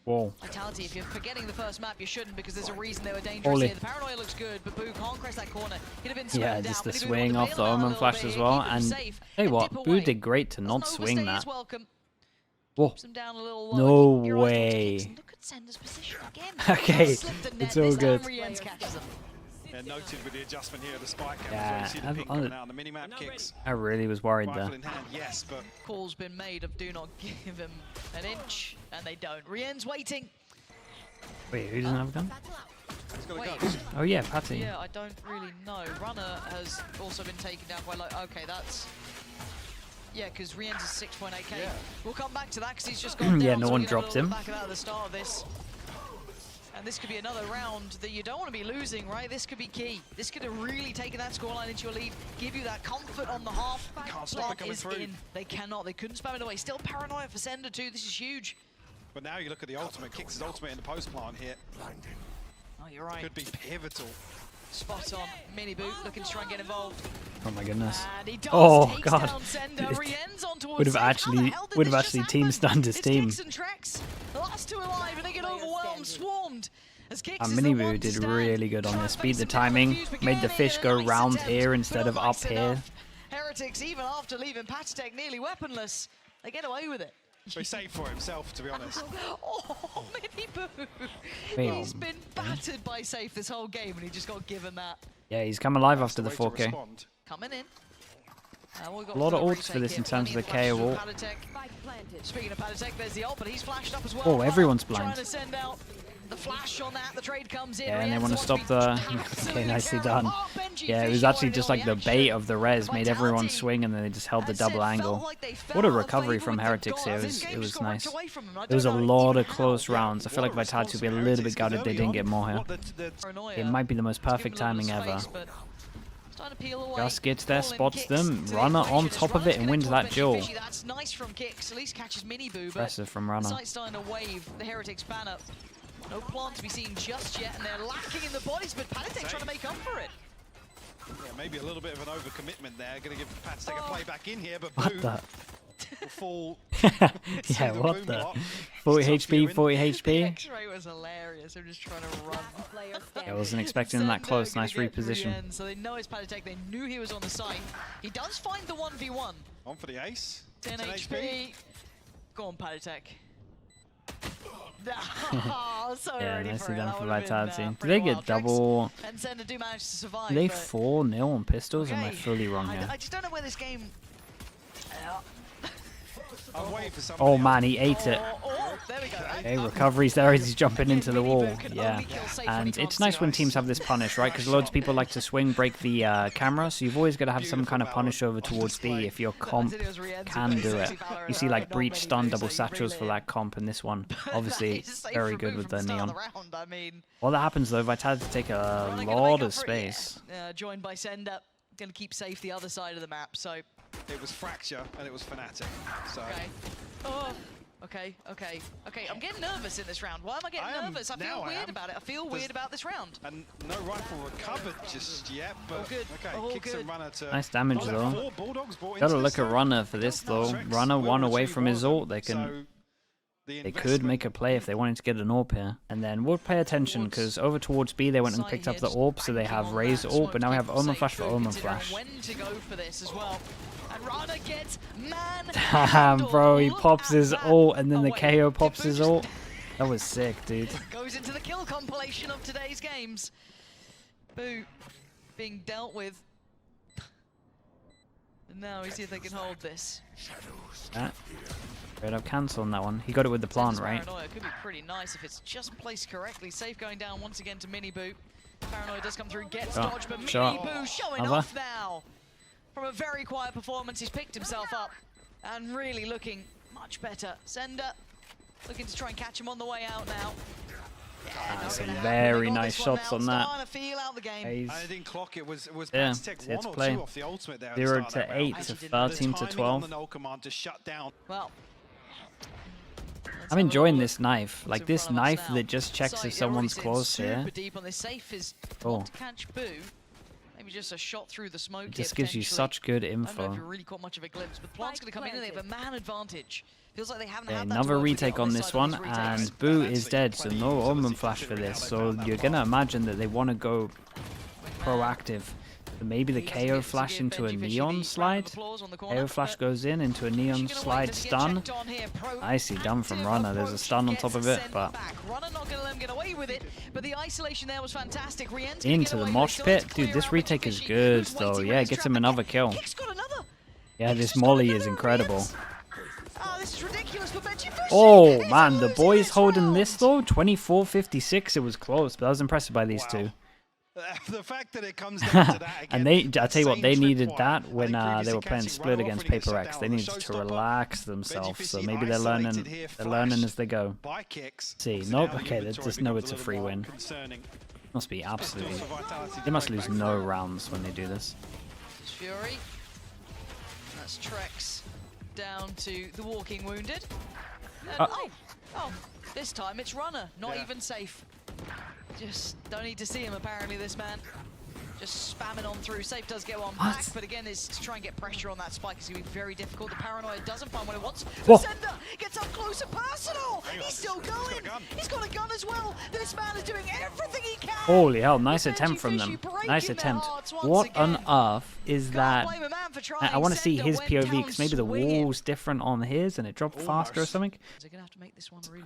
Whoa. Vitality, if you're forgetting the first map, you shouldn't, because there's a reason they were dangerous here. The paranoia looks good, but Boo can't crest that corner. He'd have been yeah, just the swing off the Omen flash as well. And hey, what? Boo did great to not swing that. Whoa. No way. Look at Sender's position again. Okay, it's all good. Yeah, noted with the adjustment here, the spike. Yeah, the mini-map kicks. I really was worried there. In hand, yes, but call's been made of do not give him an inch, and they don't. Rien's waiting. Wait, who doesn't have a gun? He's got a Wait. gun. Oh yeah, Patty. Yeah, I don't really know. Runner has also been taken down by like. Okay, that's. Yeah, because Rien's is 6.8k. Yeah. We'll come back to that because he's just gone down. Yeah, no so one we get a dropped little him. Back of that at the start of this. And this could be another round that you don't want to be losing, right? This could be key. This could have really taken that scoreline into your lead, give you that comfort on the half. Can't stop it Plant coming is through. in. They cannot. They couldn't spam it away. Still paranoia for Sender too. This is huge. But now you look at the ultimate, kicks his ultimate in the post plant here. Oh, you're right. Could be pivotal. Spot on. Mini Boot looking to try and get involved. Oh my goodness. And he does. Oh, Takes God. down Sender. Rien's on towards Would have Safe. How the actually hell did would have this actually just team happen? stunned his It's team. Kicks and Trex. The last two alive, and they get overwhelmed, swarmed. As Kicks is the Mini one Boo to did stand. really good on Try this. and Beat face the him down, timing, Fuse made the began fish in, go a nice round attempt, here but instead not of up nice here. enough. Heretics, even after leaving Patchtek nearly weaponless, they get away with it. So he's safe for himself, to be honest. Oh, Mini Boo! Wait. He's been battered by Safe this whole game, and he just got given that. Yeah, he's come alive after the That's way to 4K. respond. Coming in. We've got A lot of full ults for retake this here, in terms of the plenty KO flashes ult. from Patchtek. Speaking of Patchtek, there's the ult, but he's flashed up as well. Oh, everyone's blind. Trying to send out the flash on that. The trade comes in. Yeah, and they Rien's want to the stop one the... to be Okay, absolutely nicely terrible. done. Oh, Benji Yeah, it Fish was actually wanted just all like the action. bait of the res, made everyone Vitality. swing, and then they just held the And double Seth angle. felt like they fell What a out of recovery favour from with the Heretics here. gods. It This game was just got ripped nice. away from them. I There was a don't know lot even of close how. rounds. I feel like What a Vitality response would be a from little bit Heretics, gutted 'cause they early didn't on, get more here. Paranoia. It might be the most Let's give perfect him a little timing ever. space, but starting to peel away. Just gets there, Falling spots kicks them, to the Runner equation. on As top of Runner's it and connected wins with that Benji duel. Fishy. That's nice from Kicks. At least catches Mini Boo, but Impressive from the Runner. site's starting to wave. The Heretics banner. No plant to be seen just yet, and they're lacking in the bodies, but Patchtek trying to make up for it. Yeah, maybe a little bit of an overcommitment there. Going to give Patchtek a play back in here, but What Boo the? will fall. Yeah, the what boom the? block. 40 Tough HP, viewing. 40 The HP. X-ray was hilarious. They're just trying to run. I wasn't expecting them that Sender close. gonna Nice get reposition. Rien, so they know it's Patchtek. They knew he was on the site. He does find the 1v1. On for the ace. 10 HP. Go on, Patchtek. Oh, so Yeah, ready nicely for it. done That for would've been, Vitality. Do pretty they get wild. Trex double... and Sender do manage to survive. Do they but 4-0 on pistols? Or am I okay. fully wrong here? I just don't know where this game. I'm waiting for somebody Oh else. man, he ate it. There we go. Okay, recovery's there as he's jumping into the Mini wall. Boo can Yeah, only kill Safe when he and can't it's nice see when us. teams have this punish, right? Because loads of people like to swing break the camera, so you've always got to have some kind of punish over towards B if your comp can do it. You see like breach, stun, double satchels for that comp, and this one obviously very good with the neon. I mean, While that happens though, Vitality take a Runner gonna make lot up of for it, yeah. space. Joined by Sender, gonna keep Safe the other side of the map. So It was Fracture and it was Fnatic. So okay. Oh. Okay. I'm getting nervous in this round. Why am I getting nervous? I feel weird about it. I feel weird about this round. and no rifle recovered just yet, but All good. okay, All kicks good. and Runner to Nice damage Oh, though. 4 Bulldogs brought Gotta into look this at though. Runner for this though. Trex Runner will one away retrieve from one his of ult. them, They can. the They could investment make a play if they wanted to get an AWP here. And then we'll pay attention because over towards B they went and Side picked here, up the just AWP, so they have banking on Raze that. AWP, but now we have Smoke Omen keep Flash for safe, Omen considering Flash. when to go for this as well. And Runner gets man. Damn, bro, he Look pops at his that. ult and then Oh, the wait, KO did pops Boo his just- ult. That was sick, dude. Goes into the kill compilation of today's games. Boo being dealt with. And now we see if they can hold this. Straight up cancel on that one. He got it with the plant, Sender's right? Paranoia could be pretty nice if it's just placed correctly. Safe going down once again to Mini Boo. Paranoia does come through, gets Shot, dodged, but Mini shot. Boo showing Other. off now. From a very quiet performance, he's picked himself up and really looking much better. Sender looking to try and catch him on the way out now. Yeah, not some gonna happen. very They got nice this one shots now, on that. starting to feel out the game. He's I didn't clock it. Was Yeah, Patchtek it's 1 or play. 2 off the ultimate there at the 0 start of that to round. 8 to Actually didn't. 13 The to timing 12. on the null command to shut down. Well, I'm enjoying this knife. What's Like in this front of us knife now? that just checks Site if here someone's already close sitting here. super deep on this. Safe is Oh. want to catch Boo. Maybe just a shot through the smoke. It here just gives you potentially. such good I don't know if info. you really caught much of a glimpse, but Plant's going to come in and they have a man advantage. Feels like they haven't Yeah, had that to another work with retake yet on this this side of one, these retakes. and Boo And is actually dead, so plenty no of Omen utility Flash for considering this. how they So found that you're bomb. gonna imagine that they want to go With man, proactive. So maybe the he doesn't KO get to flash give into a Benji Fishy the neon round of slide. applause on the corner, KO flash but goes in into a neon she's gonna wait, slide does he get stun. checked on here? Nicely done from Proactive Runner. There's a approach stun on gets top of it, sent but back. Runner not going to let him get away with it, but the isolation there was fantastic. Rien's gonna get into the away with it. mosh Still needs pit. to Dude, clear this out retake Benji is Fishy, good who's though. waiting Yeah, with it gets his him trap another again. kill. Kick's got another. Yeah, Kick's this got molly another is incredible. Rien's. Oh, this is ridiculous for Benji Oh man, the boys holding this though. 24-56. It was close, but I was impressed by these two. The fact that it comes down to that again, And I tell you what, they needed tripwire. that when I think they were previously playing catching split right against off when he gets Paper shut X. down They on the needed to showstopper. relax themselves, so VCT maybe they're isolated here, learning as they go. by kicks. See, So nope. now the Okay, they inventory just know becomes it's a little free more win. concerning. Must be absolutely. Pistols for Vitality They must to lose break no through. rounds when they do this. It's Fury. That's Trex down to the walking wounded. And, oh, this time it's Runner, not Yeah. even safe. Just don't need to see him apparently, this man. Just spamming on through. Safe does get one back, but again, is to try and get pressure on that spike. It's going to be very difficult. The Paranoia doesn't find what it wants. Whoa. Sender gets up close and personal. He's still going. He's got a gun as well. This man is doing everything he can. Holy hell, nice attempt from them. Nice attempt. What on earth is that? I want to see his POV, because maybe the wall's different on his and it dropped faster or something.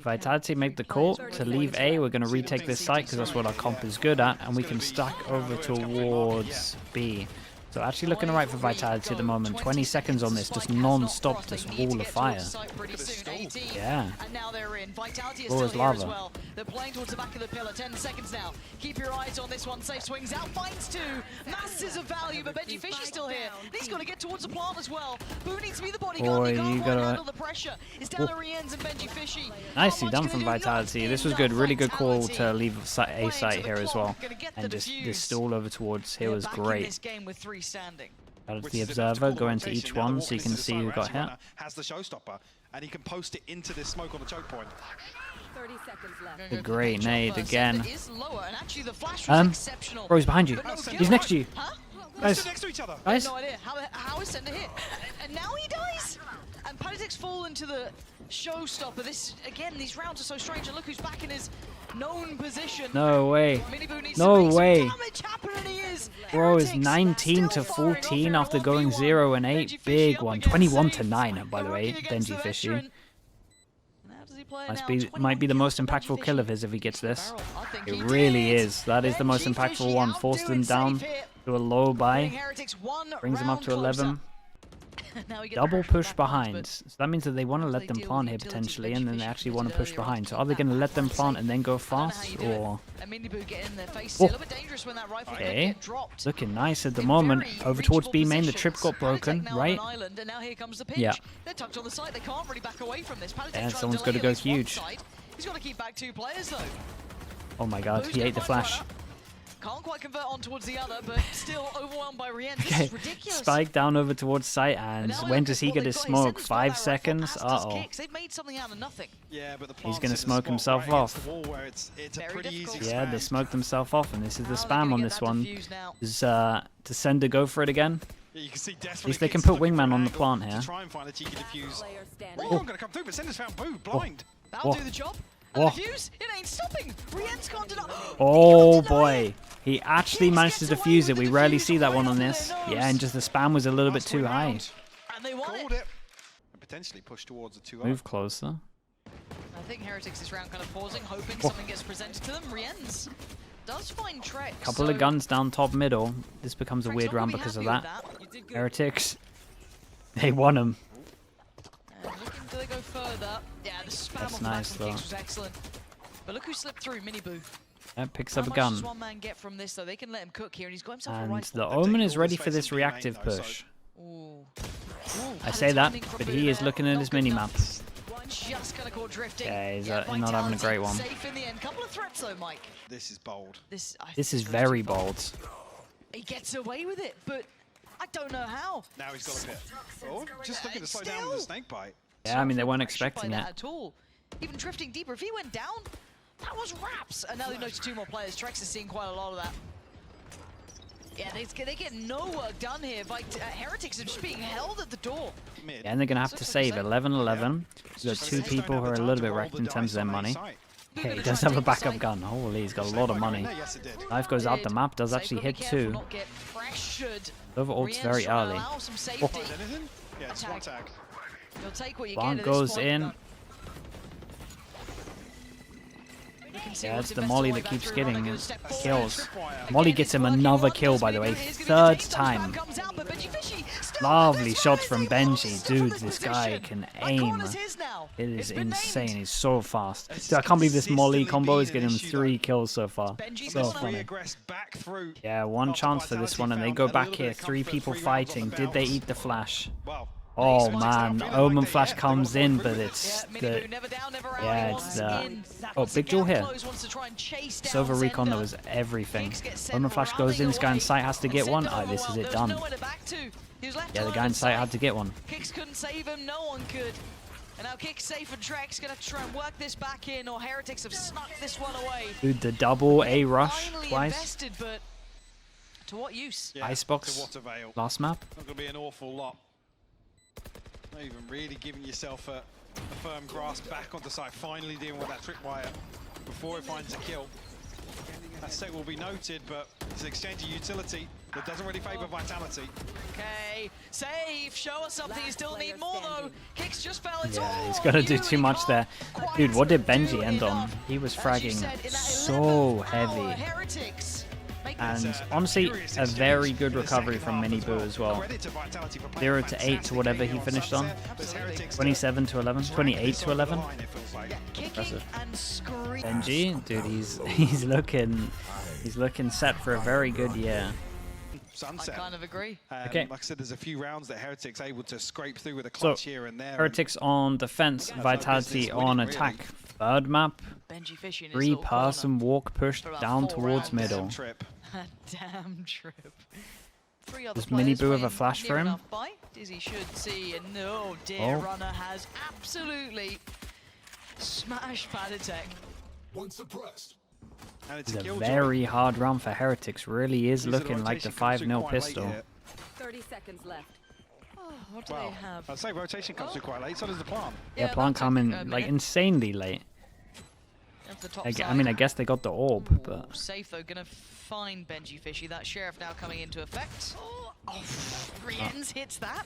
Vitality make the call to leave A. We're going to retake this site because that's what our comp is good at, and we can stack over towards B. So actually looking alright for Vitality at the moment. 20 seconds on this, just non-stop, this wall of fire. Yeah. And now they're in. Vitality is Floor still is here as lava. well. They're playing towards the back of the pillar. 10 seconds now. Keep your eyes on this one. Safe swings out, finds two. Masses of value, but Benji Fish is still here. He's got to get towards the plant as well. Who needs to be the bodyguard? Boy, You can't you quite gotta- handle the pressure. It's down to Rienz and Benji Fishy. Nicely done from Vitality. This was good. Really good call to leave A site here as well. And just this stall over towards here was great. This game with 3 standing. Out Which the is enough to observer, call go the into rotation. each Now one the so you walk can into the see smoke. who got Actually, hit. Runner has the showstopper, and he can post it into this smoke on the choke point. 30 seconds left. The great nade again. Um, Bro, he's behind you. He's next to you. Huh? They're Guys, stood next to each other. guys. No idea. How is Sender hit? And now he dies! And Heretics fall into the showstopper. This, again, these rounds are so strange. And look who's back in his known position. No way. Miniboo needs No to make some way. damage happen, and he is. Bro is Heretics 19 to still firing off 14 here after at going 1v1. 0 and 8. Benji Fishy Big up one. against 21 to Safe. 9, by the They're way. working against the Benji Fishy. veteran. And how does he play now? Might be the 21 most kills for Benji impactful kill of Fishy. his if he gets this. I think It he really did. is. That is the most Benji impactful Fishy one. Forced him outdoing down Safe here. to a low Putting buy. Heretics one Brings him up round to 11. closer. Now we get the Double pressure push back onto behind. it. So that means that they want to How do let they them deal plant with here the utility potentially, Benji and then they Fishy actually did want to push earlier on behind. to So keep are they going to that let them back plant safe? and then go I don't know how fast, you do it. or And Miniboo get in their face. Oh. A little bit dangerous when that rifle can okay? get dropped. Looking nice at the In moment. very Over towards reachable B main, the trip positions. got broken, Palatec now on right? an island, and now here comes the pinch. Yeah. They're tucked on the site. They can't really back away from this. Palatec Yeah, trying to someone's delay gotta at go least one huge. side. He's got to keep back 2 players though. Oh my god, Boo's he gonna ate the find flash. Runner. Can't quite convert on towards the other, but still overwhelmed by Rienz. This Okay, is ridiculous. spike down over towards site, But and now we when look does at he what get they've his got. smoke? Sender's got 5 that rifle, seconds? as does Uh-oh. Kicks. They've made something out of nothing. Yeah, but the He's plant's gonna in the smoke spot himself right against off. the wall where it's a Very pretty difficult. easy Yeah, they spam. smoked themselves off, and this is the How are they spam gonna on get this that one. defused now? Is to send a go for it again. Yeah, you can see At least they can put Wingman on the plant here. To try and find a cheeky defuse. Player standing. Oh, I'm gonna come through, but Sender's found Boo blind. That'll Oh. do the job. Oh. And the defuse, it ain't stopping. Rienz can't deny. Oh He can't deny boy, it. he actually Kicks managed to gets away defuse it. with We the rarely defuse see that right one on under this. their Yeah, nose. and just the spam was a little bit Last too win high. round. And they won Called it. it. And potentially push towards a 2-0. Move closer. I think Heretics this round kind of pausing, hoping something gets presented to them. Rienz does find Trex. Couple of guns down top middle. This becomes a weird round because of that. Heretics, they won him. And looking, do they go further? Yeah, the spam That's off the back nice, from Kicks though. was excellent. But look who slipped through, Miniboo. That picks How up a much gun. does one man get from this, though? They can let him cook here, and he's got himself a And rifle. the They've Omen taken is all ready the for space this in B main, reactive though, so- push. Ooh. Ooh, I had say a that, timing from but Boo he is there. looking at Not his good minimap. enough. Just gonna call drifting. Yeah, he's not having a Vitality great one. Safe in the end. Couple of threats though, Mike. This is bold. This This is goes very too far. bold. He gets away with it, but I don't know how. Now he's got a bit. Oh, just looking to slow down with the snake bite. Yeah, I mean, they Not weren't pressured by expecting that it. at all. Even drifting deeper. If he went down, that was wraps. And now they notice 2 more players. Trex is seeing quite a lot of that. Yeah, they get no work done here. Heretics are just being held at the door. Mid. Yeah, and they're going to have to save 11-11. We've got 2 people who are a little bit wrecked in terms of their money. Okay, he does have a backup gun. Holy, he's got a lot of money. Yes, it did. Knife goes out the map, does actually hit 2. Over ult's very early. Find anything? Yeah, it's one tag. You'll take what you Plant get at this goes point. in. Looking Yeah, it's the molly that keeps getting kills. Molly gets him another kill, by the way, third time. Lovely shots from Benji. Dude, this guy can aim. It is insane. He's so fast. Dude, I can't believe this molly combo is getting him 3 kills so far. So funny. Yeah, one chance for this one, and they go back here. 3 people fighting. Did they eat the flash? Oh man, Omen flash comes in, but it's the oh, big jewel here. Silver recon, that was everything. Omen flash goes in. This guy in sight has to get one. Oh, this is it done. Yeah, the guy in sight had to get one. Kicks couldn't save him. No one could. And now Kick's safe, and Trek's gonna try and work this back in, or Heretics have snuck this one away. Dude, the double A rush twice. Invested, but to what use? Yeah, Icebox last map. Not gonna be an awful lot. Not even really giving yourself a firm grasp back onto site, finally dealing with that tripwire before it finds a kill. That set will be noted, but it's an exchange of utility that doesn't really favour Vitality. Okay, save, show us something. You still need more though. Kicks just fell. It's Yeah, he's gonna do too much there. Dude, what did Benji end on? He was fragging so heavy. And honestly, a very good recovery from Miniboo as well. 0 to 8 to whatever he finished on. 27 to 11, 28 to 11. Impressive. Benji, dude, he's looking set for a very good year. Sunset. I kind of agree. Okay. Like I said, there's a few rounds that Heretics able to scrape through with a clutch here and there. Heretics on defense, Vitality on attack. Third map, Benji Fish in his 3-person walk push down towards middle. Damn trip. 3 other Does players Miniboo have a waiting flash near for him? enough by. Dizzy should see, and no, dear runner has absolutely smashed Padatech. And it's It's a a very hard run for Heretics. Really is looking like the 5-0 pistol. 30 seconds left. Oh, what do they have? I'd say rotation comes through quite late, so does the plant. Yeah, plant that'll coming take a like minute. insanely late. At the top I mean, I side. guess they got the orb, but Safe though, gonna find Benji Fishy. That sheriff now coming into effect. Oh, Rienz hits that.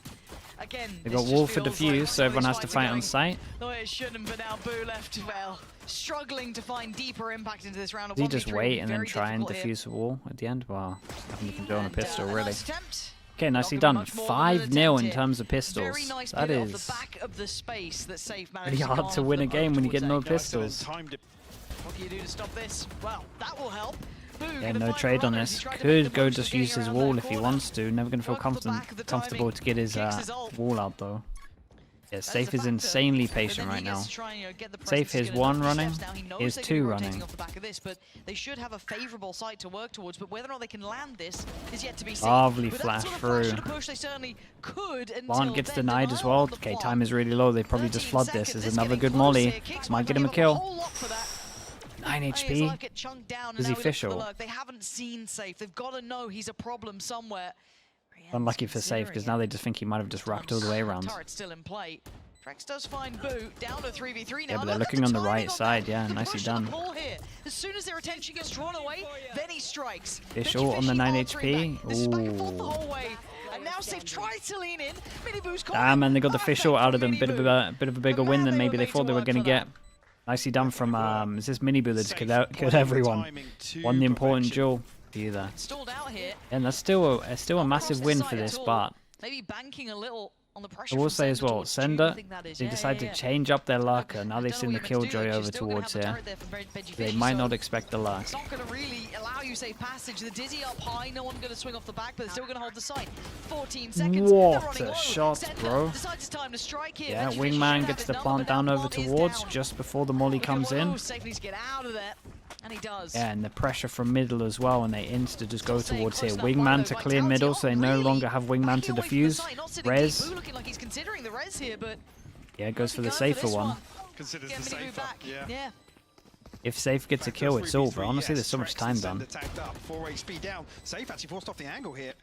Again, they this got just wall for feels defuse, like so everyone has these to fights fight are on going site. the way it shouldn't, but now Boo left well. Struggling to find deeper impact into this round of Does he just 1v3 wait and then very try and difficult here. defuse the wall at the end? Wow, nothing you can do on a And, pistol, really. nice attempt. Okay, nicely Not done. much more than an 5-0 attempt in here. terms of pistols. Very nice That pivot off is the back of the space that Safe managed pretty to hard garner to for win a them game when you get no towards A. pistols. What do you do to stop this? Well, that will help. Boo Yeah, gonna no find trade the on runner. this. He tried to make Could the go most just of getting use his around wall that if he corner. wants to. Never going to feel Work off the back of the comfortable timing. to get his Kicks his ult. wall out, though. Yeah, That Safe a is factor. insanely But patient then right he now. gets to try and, get the Safe presence, is get 1 enough running, steps. Now he knows is they're gonna 2 be rotating running. off the back of this, but they should have a favourable site to work towards. But whether or not they can land this is yet to be seen. Lovely With flash that sort of through. sort of push, they certainly could until Plant gets then. denied They'll as well. hold the Okay, plot. time is really low. They probably just 13 flood this. seconds. There's It's another getting good close molly. here. Kicks Might get him a give up kill. whole lot for that. 9 His HP. life get chunked down, and Is now he we look for the official? lurk. They haven't seen Safe. They've got to know he's a problem somewhere. Unlucky for Safe, because now they just think he might have just racked all the way around. Turret's still in play. Trex does find Boo down to 3v3 now. Yeah, but they're Look at looking on the timing right that. side. Yeah, The nicely push and the done. pull here. As soon as their attention gets drawn away, then he strikes. Fish Benji ult on the Fishy 9 answering HP. back. This is back and forth the Ooh. whole way. And now Safe tries to lean in. Miniboo's caught Damn, him. man, they got the fish ult out of them. Bit of Perfect a bigger win than maybe they thought they were going to get. Nicely done from is this Miniboo that just killed everyone. Won the important duel. Do that. Stalled out here. And that's still a massive win for this, but Maybe banking a little on the pressure. I will from say as Sender well, towards June, I Sender, think that is. they Yeah, decided yeah, to yeah. change up their lurker. Now I they've don't seen know the what you're meant to do, Killjoy you're over still gonna towards have the here. turret there from Benji They Fishy, might so not expect the lurk. it's not going to really allow you safe passage. The Dizzy up high, no one going to swing off the back, but they're still going to hold the site. 14 seconds. What they're running a low. shot, Sender bro. decides it's time to strike here. Yeah, Benji Fishy should Wingman have gets his the number, plant but down that over bomb is towards down. just before the molly comes in. Whoa, Safe needs to get out of there. And he does. Yeah, and the pressure from middle as well, and they insta just go Staying towards here. close enough, Wingman Barlow, to clear Vitality. middle, Oh, so they no really? longer have Wingman to Backing away from the defuse. site, not sitting Res. deep. Boo looking like he's considering the res here, but Yeah, goes for the going safer this one. Considers Get the Miniboo safer. back. Yeah. If Safe gets a kill, it's all, but honestly, there's so much time done. Tagged up, 4 HP down. Safe actually forced off the angle here.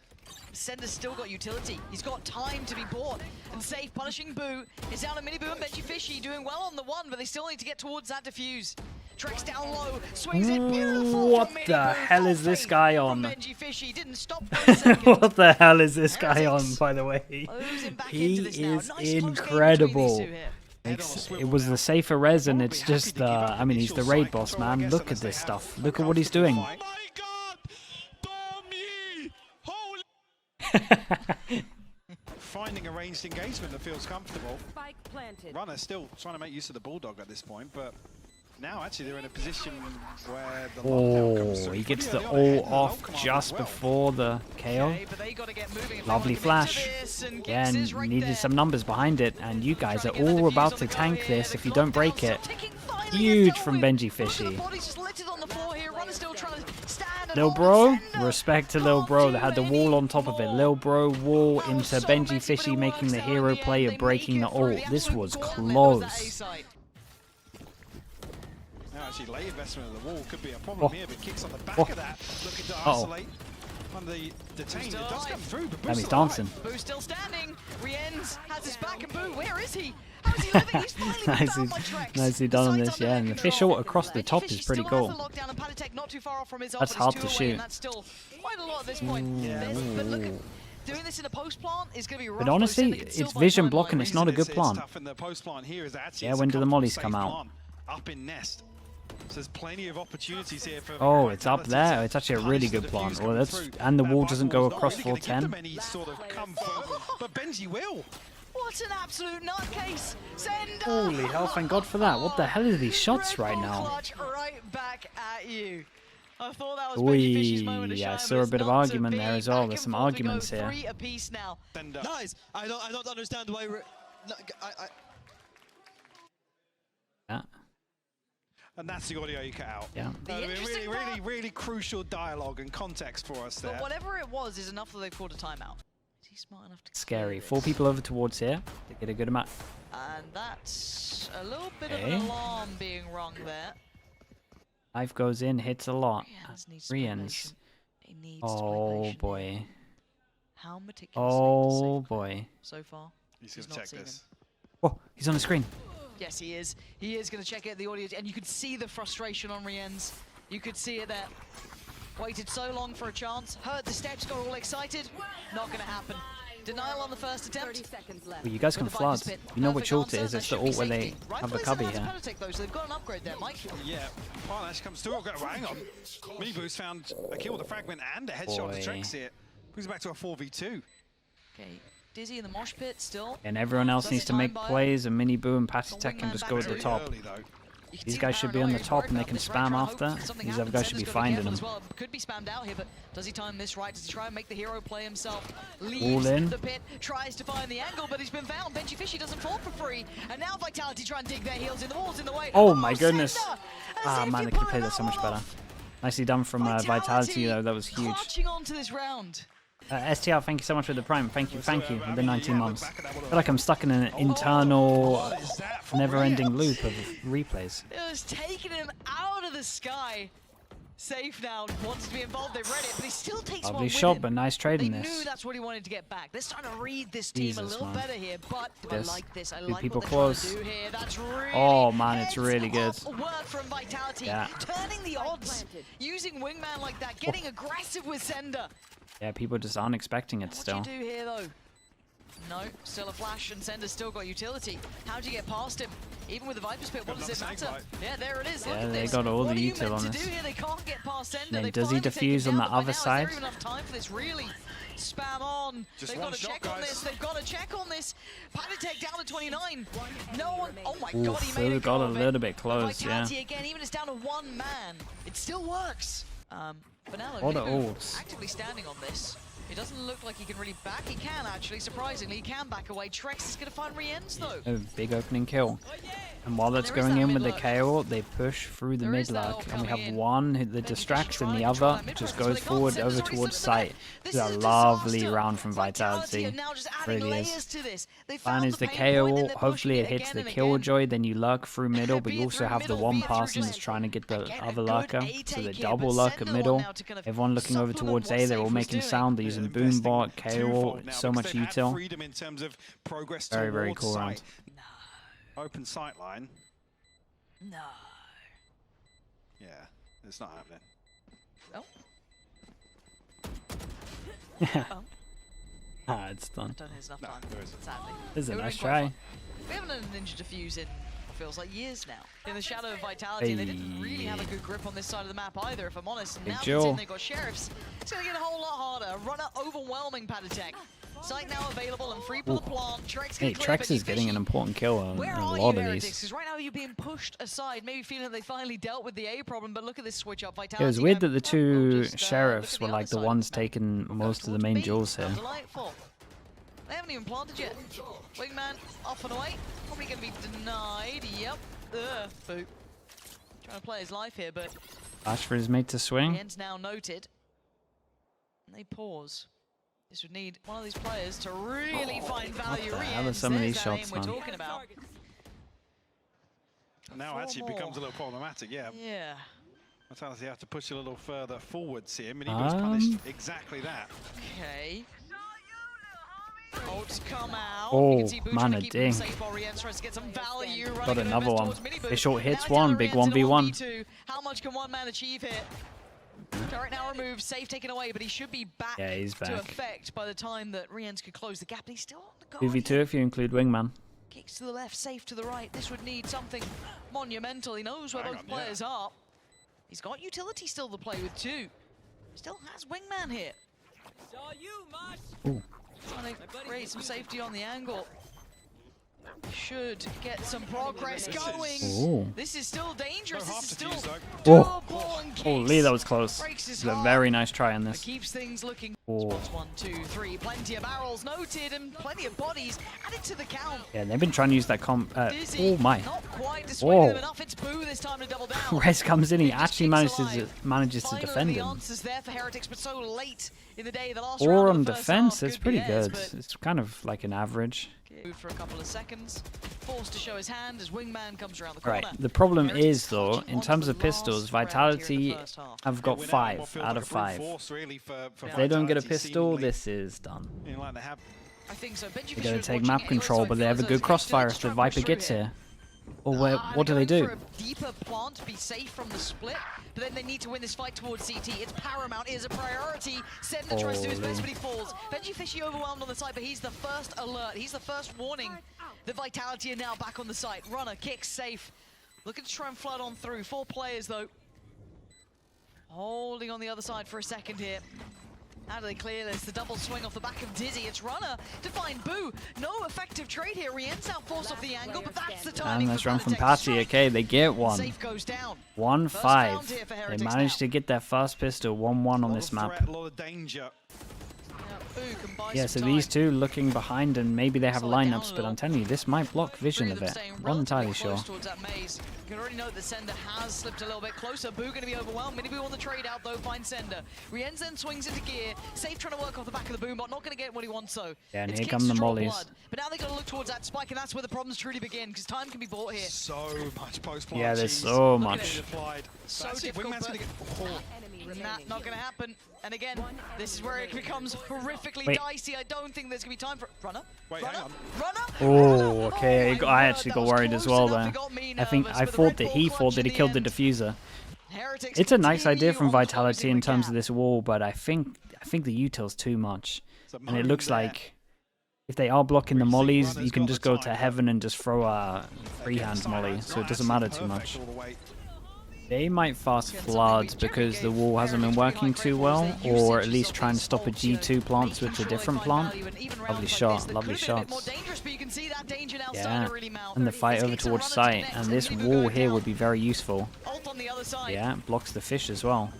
Sender's still got utility. He's got time to be bought. And Safe punishing Boo. It's down to Miniboo and Benji Fishy doing well on the one, but they still need to get towards that defuse. Trex down low, swings it, beautiful. What from the Miniboo. hell is Full this fade guy from on? Benji Fishy didn't stop for a second. What the hell is this guy on, Heretics by the way? Oozing back He into this now. is Nice close game between these incredible. two here. It was the safer res, and it's just I mean, he's the raid boss, man. Look at this stuff. Look at what he's doing. Oh my God, Tommy! Finding a ranged engagement that feels comfortable. Spike planted. Runner still trying to make use of the bulldog at this point, but now actually they're in a position where the lockdown comes through. He gets Pretty the early on, they all had the off ult command just as well. before the KO. Okay, but they gotta get moving if they Lovely wanna commit to flash. this, and Yeah, Giggs and is right needed there. some numbers behind it, and you guys are Trying to get the all defuse about on to the go tank here. this The if you don't clock break down it. still ticking, finally Huge gets from dealt with. Benji Look at Fishy. the bodies just littered on the floor here. Runner's still trying to stand and Lil hold Bro, and Sender respect to Lil Bro that had the can't wall do on top of it. any Lil Bro wall That was into so Benji messy, but Fishy it making works the out in hero the play end. of They breaking the make it through. ult. This absolute was gauntlet was that A close. side. Now actually late investment of the wall could be a problem here, but kicks on the back of that, looking to isolate one of the detained. It does come through, but Let me Boo's still alive. dancing. Boo's still standing. Rienz has his back, and Boo, where is he? How is he living? He's finally been Nicely- found by Trex. nicely The done on site's this, under yeah, their and the control. fish ult across the Benji top Fishy is pretty still cool. has the lockdown, and Patatech not too far off from his ult, That's but he's hard two to away, shoot. and that's still quite a lot at this point. But look at doing this in a post plant is going to be rough. But honestly, Sender can still it's buy vision time, blocking. like, It's not a good plant. Tough in the post plant here is actually Yeah, it's when a do the comfortable, mollies safe come out? plant up in nest. So there's plenty of opportunities here for Oh, it's up Vitality there. to It's actually a punish really the good defuse plant. coming Well, that's through. and the That wall bike doesn't wall's go not across really gonna give them 410. any sort of comfort, but Benji will. What an absolute nutcase! Sender! Holy hell, thank God for that. What the hell are these shots Red right Bull now? Clutch right back at you. I thought that was Benji Fishy's moment to Yeah, I shine, saw but a it's bit of not to argument there be. as well. Back There's and some forth we go, arguments here. 3 apiece now. Sender. Nice. I don't understand why we're. No, Yeah, And that's the audio you cut out. yeah. The Really, interesting really, part- really crucial dialogue and context for us there. But whatever it was is enough that they've called a timeout. Is he smart enough to Scary. clear 4 this? people over towards here. They get a good amount. And that's a little bit of Okay. an alarm being rung there. Life goes in, hits a lot. Rienz needs Rienz. speculation. He needs Oh speculation. boy. How meticulous Oh boy. so far. He's He's going to not check seen this. Oh, he's on the screen. Yes, he is. He is going to check it, the audio, and you could see the frustration on Rienz. You could see it there. Waited so long for a chance, heard the steps, got all excited. Not going to happen. Denial on the first 30 attempt. seconds left. Well, you guys can With the Viper's flood. Pit. You know which Perfect ult it answer, is. that It's the should be ult where they safety. have Right the place cubby to here. Patatech, though, so they've got an upgrade there, Mike. Yeah, Pile actually comes through. Oh, hang on. Mini Boost found a kill with a fragment and a headshot Boy. to Trex here. Brings it back to a 4v2. Okay, Dizzy in the mosh pit still. And everyone else Does needs it to make time by plays, and Mini Boo and The Patty Tech can wingman just back go at the very top. Early, though. You can These see guys the should be on the paranoia he's top worried and they about can this, right? spam Trying to after. hope something These other happens. guys should be Sender's gotta finding careful them. as well. Could be spammed out here, but does he time this right? Does he try and make the hero play himself? All Leaves in. the pit, tries to find the angle, but he's been found. Benji Fishy doesn't fall for free, and now Vitality try and dig their heels in. The wall's in the way. Oh my goodness. Sender! As Ah if man, you they could pull play that so much one better. off. Nicely done from Vitality though. That was huge. Clutching onto this round. STR, thank you so much for the prime. Thank you So, with I the mean, 19 yeah, months. look back at that, I what feel like I'm stuck in an internal, What is that for never-ending Rienz? loop of replays. It was taking him out of the sky. Safe now, wants to be involved, they've read it, but he still takes one Lovely with shot, him. but nice trade They in knew this. that's what he wanted to get back. They're starting to read this team a Jesus, little man. better here, but This. I like this. I Two like people what they're close. trying to do here. That's really Oh, man, it's heads really good. up work from Vitality. Yeah. Turning the odds, using Wingman like that, getting aggressive with Sender. Yeah, people just aren't expecting it What still. do you do here though? No, still a flash, and Sender's still got utility. How do you get past him? Even with the Viper's Pit, what does it Another snake matter? bite. Yeah, there it is. Look Yeah, at they this. got all What the are you util meant on to this. do here? They can't get past Sender. Then They does he finally take defuse him on down, the but by other now, is side? there even enough time for this? Really? Spam on. Just They've one got to shot, check on guys. this. They've got to check on this. Patatech down to 29. No one. Oh my Oof, god, he they made a got go a of little it. bit close, Vitality yeah. again, even it's down to one man. It still works. But now All the Minibu ults. actively standing on this. It doesn't look like he can really back. He can actually, surprisingly, he can back away. Trex is going to find Rienz though. A big opening kill. And while that's There is going that in with the mid-lurk. KO, they push through the There is mid that lurk, ult and we have coming in. one that Maybe distracts, and try the and try other mid just press, but goes they can't. forward Sender's over already towards stood at the site. back. It's This a is lovely disaster. round from Vitality Vitality. are now just adding Really layers is. to this. They Plan found is the pain point and KO. they're pushing Hopefully it hits again the and again. Killjoy, then you lurk through middle, but Be you it also through have the middle, one be it through pass and just- is trying to get the Again, a other good lurker. A So take they here, double but lurk at Sentinel middle. now to kind of Everyone looking over supplement towards what A, they're all Safe was making doing. sound. They're using Investing Boombot, KO, twofold now so because much they've had util. freedom in terms of progress Very, very towards cool site. round. Open sight line. No. Yeah, it's not happening. Oh. Yeah. Oh. Ah, it's done. I don't think there's enough No, time, there isn't. sadly. This is a It would've nice been quite try. fun. We haven't had a ninja defuse in what feels like years now. In the shadow of Vitality, they didn't really have a good grip on this side of the map either, if I'm honest. And Big now that Joe. they've got Sheriffs, it's going to get a whole lot harder. Runner overwhelming Padatech. Site now available and free for the plant. Trex Hey, Trex is getting an important kill on Where a are lot you, of Heretics? these. Because right now you're being pushed aside, maybe feeling that they finally dealt with the A problem, but look at this switch up. Vitality It was weird that the going, two just, sheriffs look were at like the other side. ones taking Go most of the towards main B. jewels How here. delightful. They haven't even planted yet. Wingman off and away. Probably going to be denied. Yep. Boop. Trying to play his life here, but Flash for his mate to the swing. end's now noted. And they pause. This would need one of these players to really find value. the hell are Re-ends. some of There's these that shots, aim man? we're talking about. Now 4 actually it more. becomes a little problematic, yeah. Yeah. Vitality have to push a little further forwards here. Minibo's punished exactly that. Okay. Ults come out. Oh, You can see Boo trying to man, keep ding. him safe while Rienz tries to get some value. Got running another over one. towards Miniboot. They short hits Now it's one, down to big Rienz in a 1v1. 1v2. How much can one man achieve here? Turret now removed, safe taken away, but he should be back, Yeah, he's to back. effect by the time that Rienz could close the gap. He's still on the go. 2v2 if you include Wingman. Kicks to the left, safe to the right. This would need something monumental. He knows where Hang both on, yeah. players are. He's got utility still to play with too. Still has Wingman here. Ooh. Trying to create some safety on the angle. Should get some progress going. Ooh. This is still dangerous. No This is still half defuse, Whoa. doable and kicks. Holy, that was close. Breaks his It's a heart. very nice try on But this. keeps things looking. Oh. Spots 1, 2, 3. Plenty of barrels noted and plenty of bodies added to the count. Yeah, they've been trying to use that comp. Dizzy, Oh my. not quite dissuading Whoa. them enough. It's Boo this time to double down. Rez comes in, he It just actually keeps manages to Finally, defend the him. answers there for Heretics, but so late in the day. The last Or round on of the first defense, half, it's pretty BS, good. but It's kind of like an average. moved for a couple of seconds, forced to show his hand as Wingman comes around the Right, corner. the problem Heretics is though, clutching in onto terms the of pistols, last round here in the Vitality first half. have got Winning 5 what feels out like of a brute 5. force, really, for If they don't get a Vitality, pistol, seemingly, this is done. you know, like they have. I think so. Benji They're Fisher going is to take watching map anyway, control, so it but they have a feels good as though crossfire let's if try the and Viper push through gets here. Or what do they going do? for a deeper plant to be safe from the split, but then they need to win this fight towards CT. It's paramount, it is a priority. Sender tries to do his best, but he falls. Benji Fishy overwhelmed on the site, but he's the first alert. He's the first warning that Vitality are now back on the site. Runner kicks safe. Looking to try and flood on through. 4 players though. Holding on the other side for a second here. How do they clear this? The double swing off the back of Dizzy. It's Runner to find Boo. No effective trade here. Rien's out force off the angle, but that's the timing. And nice for run from Padatech. Patty. Strike. Okay, they get one. Safe goes down. 1-5. here for They Heretics managed now. to get their first pistol 1-1 on this map. A lot of danger. Boo can buy Yeah, so some these time. two looking behind, and maybe they have Slow it down lineups, a but I'm little. telling you, this might block vision Three a of them bit. staying Not relatively entirely close sure. towards that maze. You can already note that Sender has slipped a little bit closer. Boo going to be overwhelmed. Minibu on the trade out though, finds Sender. Rienz then swings into gear. Safe trying to work off the back of the boombot, not going to get what he wants though. Yeah, and It's here kicks come to the draw mollies. blood. But now they've got to look towards that spike, and that's where the problems truly begin, because time can be bought here. So much post-plant Yeah, there's cheese. so Look at much. it applied. So That's it. difficult, Wingman's but- gonna get. Enemy And remaining. that not going to happen. And again, this is where it becomes horrifically Wait. dicey. I don't think there's going to be time for Runner. Wait, Runner. hang on. Runner. Oh, okay. Oh my I word, actually that got was worried as close well enough. there. It got me I think nervous, I but the thought Red that Bull he clutch thought that in he the killed the end. diffuser. Heretics It's a nice idea continue from on Vitality closing in the terms of gap. this wall, but I think the util's too much. It's a And it moment looks there. like if they are blocking the Where you think mollies, Runner's you can got just the go time, to but- heaven and just throw a Again, freehand Simon's molly, so not it doesn't actually matter too much. perfect all the way. They might fast Again, something floods we generally because the gave wall hasn't been Heretics pretty working high too grade for is well, their or usage at least of try and these stop a ults, you know, G2 plants with a making sure they different find plant. value, and even Lovely rounds like shot, this that lovely could have been a bit more shots. dangerous, but you can see that danger now starting Yeah, to really mount. and the fight Let's over get some towards runners to site, connect, and this Minibu wall going here down. would be very useful. Ult on the other side. Yeah, blocks the fish as well.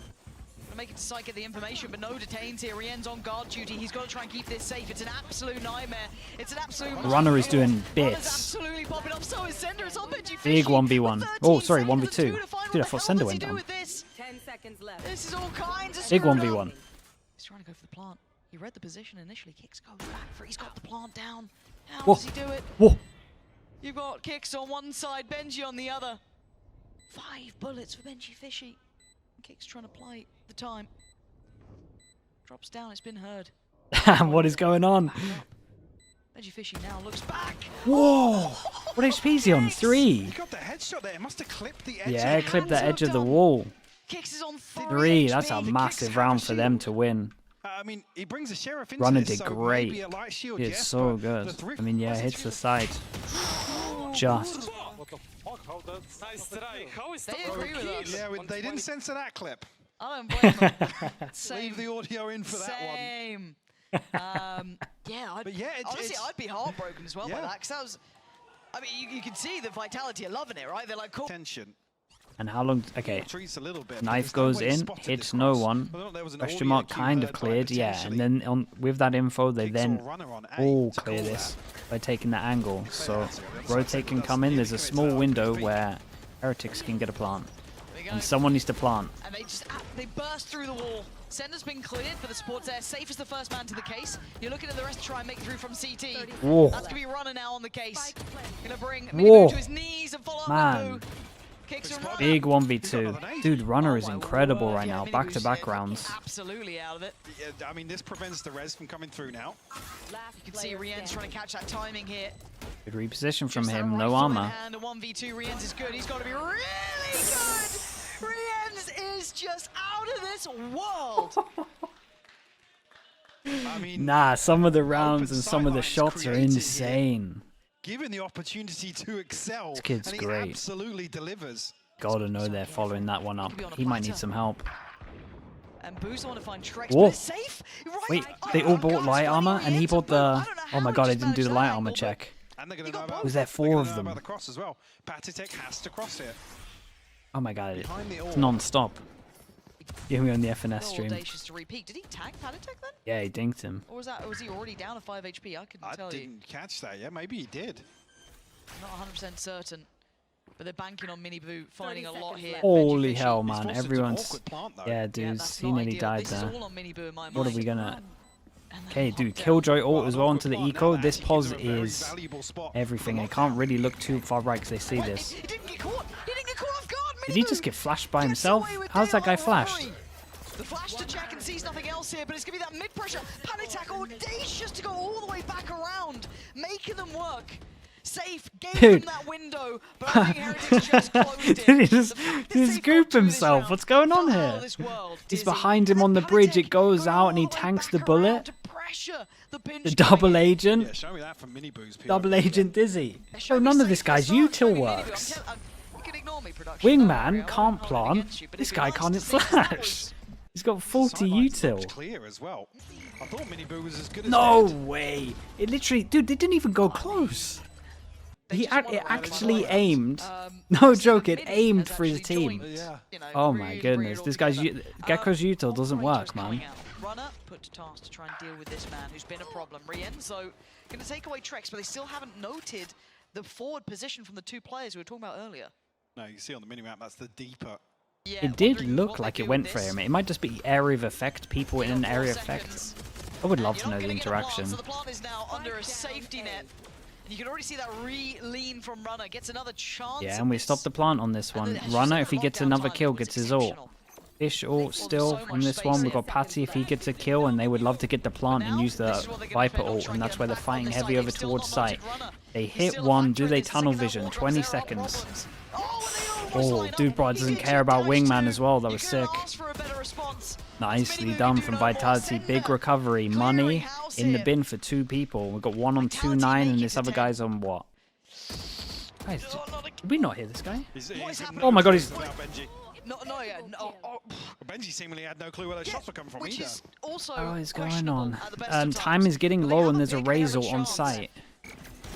To make it to site, get the information, but no detains here. Rien's on guard duty. He's got to try and keep this safe. It's an absolute nightmare. It's an absolute Runner is doing Runner's bits. absolutely popping up. So is Sender. It's on Benji Big Fishy. 1v1. With Oh, 13 sorry, seconds 1v2. and two to find Dude, I what thought the hell Sender does went he do down. with this? 10 seconds left. This is all kinds of Big screwed 1v1. up. He's trying to go for the plant. He read the position initially. Kicks goes back for it. He's got the plant down. How Whoa. does he do it? Whoa! You've got Kicks on one side, Benji on the other. 5 bullets for Benji Fishy. Kicks trying to play the time. Drops down, it's been heard. What is going on? Benji Fishy now looks back. Whoa! What HP is he on? 3. He got the headshot there. It must have clipped the edge. Yeah, of the clip the hands. edge of the done. wall. Kicks is on 3, that's a HP. massive round for them to win. I mean, he brings a sheriff into Runner this, did so great. maybe a light shield, It's yes, so but good. the thrift I mean, yeah, wasn't hits the too- side. Just. Nice try. How is They that? agree with us. Yeah, they didn't censor that clip. I don't blame them. Leave Same. the audio in for that one. Same. Yeah, But yeah, honestly, it's- I'd be heartbroken as well by Yeah. that, because that was. I mean, you can see the Vitality are loving it, right? They're like, cool. Tension. And how long? Okay. Treats a little bit. Knife but there's goes no way he in, spotted hits this no cross. one. I thought there was an Question audio mark cue kind heard of by cleared, yeah. And potentially then with that info, they Jigsaw then runner on A all to clear call this that. by taking the angle. So rotate can come in. There's a small window where Heretics can get a plant, There we go. and someone needs to plant. And they burst through the wall. Sender's been cleared for the supports there. Safe is the first man to the case. You're looking at the rest to try and make it through from CT. Whoa. That's gonna be Runner now on the case. Gonna bring Whoa. Minibu to his knees and follow up Man. with Boo. Kicks and Runner. Big He's got 1v2. another nade. Dude, Runner is Oh my incredible word. right Yeah, now. Minibu's, Back-to-back rounds. Absolutely out of it. Yeah, I mean, this prevents the res from coming through now. Last You can see player Rien's trying to catch that timing here. Good reposition from Just that him. No rifle in armor. hand, a 1v2. Rien's is good. He's got to be really good. Rien's is just out of this world. I mean, Nah, some of the rounds open and some of the sightlines shots are created here. insane. given the opportunity to excel, This kid's and he great. absolutely delivers. Gotta know they're following that one up. He might need some help. And Boo's the one to find Trex, Whoa. but it's safe. Right. Wait, Oh, they all bought guys, light funny armor, he and he hits a bought Boo. I the. don't know Oh how my he god, I just didn't do managed the that light angle, armor but- check. And they're going He to got know both. about, Was there they're 4 gonna of know them? about the cross as well. Patitek has to cross it. Oh my god, Behind the it's orb. non-stop. Yeah, we on the FNS Well stream. audacious to repeat. Did he tag Padatek then? Yeah, he dinked him. Or was he already down to 5 HP? I couldn't I tell you. didn't catch that. Yeah, maybe he did. I'm not 100% certain. But they're banking on Mini Boo finding a 30 lot seconds here. left. Holy Veggie hell, Fishy. man! forced into an Everyone's. awkward plant, though. Yeah, Yeah, dudes, that's he not nearly ideal. died This there. is all on Mini Boo in my What are mind. we gonna? And then Okay, lockdown. dude, Killjoy ult as well Awkward onto the plant. eco. Now that This actually pos gives him a very is valuable spot everything. for I can't lockdown. really look too far right because they see What? this. He didn't get caught. He didn't get caught off guard. Did Mini he Boo just get flashed by gets himself? away with How's that guy daylight flashed? robbery. The flash to check and sees nothing else here, but it's going to be that mid-pressure. Panic attack, audacious to go all the way back around, making them work. Safe, gave Dude. them that window, but I think Heretics just closed it. Did he just The fact that did he Safe scoop got through this himself? round What's going on felt out here? of this world. He's Dizzy. behind him And on the then bridge. It Panic goes going out and he all way tanks the back around bullet. to pressure the pinch The coming double in. agent. Yeah, show me that from Mini Boo's POV. Double agent Dizzy. Show Oh, me none of Safe this to guy's start, show util me Mini Boo. works. You can ignore me, production. Don't worry, I Wingman won't can't hold it plant. against you, but This it'd be guy nice can't to hit see if that flash. was- He's got 40 Sidelines util. looked clear as well. I thought Mini Boo was as good as No dead. way. It literally, dude, they didn't even go close. They just It wanna run actually around. aimed. No Stephen joke, it Mini aimed has for his actually team. joined, Yeah. you know, Oh really my bring it goodness, all this guy's together. Gecko's util doesn't Operators work, coming man. out. Runner put to task to try and deal with this man who's been a problem. Rienzo going to take away Trex, but they still haven't noted the forward position from the two players we were talking about earlier. No, you see on the minimap, that's the deeper. Yeah, It did wondering look what they like do it with went for this. him. It might just be area of effect, people in an 4 area of seconds. effect. I would love You're to not know the gonna get a plant, interaction. So the plant is now under a Spike down safety A. net. You can already see that re-lean from Runner. Gets another chance. Yeah, at and we this. stopped the plant on this And one. then it's just Runner, that if he gets lockdown another time kill, was gets his ult. exceptional. Fish ult so still much on this space one. here. We've got Patty. If he gets a kill, and they would love to get the plant and Now, use this is the what they're gonna Viper defend on, ult, try and and that's get where them they're back on fighting this heavy side. over They've still towards not noted site. Runner. They He's hit still one. about Do to they trigger tunnel the second vision? wall, 20 they're up seconds. problems. Oh, and they almost Oh, line up. dude, bro He doesn't did care about damage Wingman too. as well. That You was couldn't sick. ask for a better response. Nicely Mini Boo done can do from no more. Vitality. Big Sender recovery. clearing Money house in the here. bin for 2 people. We've got one on Vitality 2-9, make and it this to other 10. guy's on what? Guys, Oh, not a- did we not hear this guy? He's What is got happening? no Oh my God, clue he's- about Benji. No, yeah, no. Oh, Benji seemingly had no clue where those shots were coming from which either. is also Oh, it's going questionable on. at the best of Time times. is getting But they low, have and a there's a big, hairy Razor on chance. site.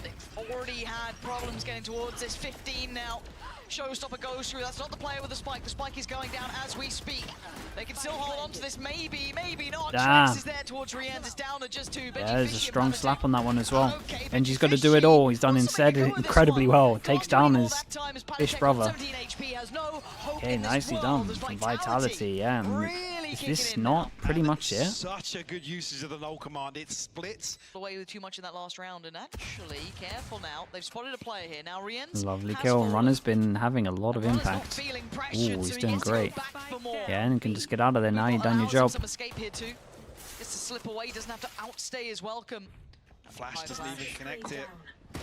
They've already had problems getting towards this 15 now. Showstopper goes through. That's not the player with the spike. The spike is going down as we speak. They can still hold on to this. Maybe, maybe not. Damn. Trex is there towards Rienz. It's down to just 2. Yeah, Benji there's a Fishy strong and slap Panatic. on that one as well. Okay, Benji's Benji got to do it all. He's done wants to make instead a go of this incredibly one. well. Can't Takes do down all his that time as Fish Panatic brother. 17 HP has no hope Okay, in this nicely world done as from Vitality. Yeah, and really is kicking this in not now. pretty And much it? Such a good usage of the null command. It splits. Away with too much in that last round, and actually, careful now. They've spotted a player here. Now, Rienz Lovely has kill. fallen. Runner's been having a lot of Runner's not impact. feeling pressured, Ooh, so he's he doing gets to go great. back for more. Yeah, and you can just get out of there now. You've done your Allows him job. some escape here too. Gets to slip away. Doesn't have to outstay his welcome. Flash High doesn't flash. even connect it.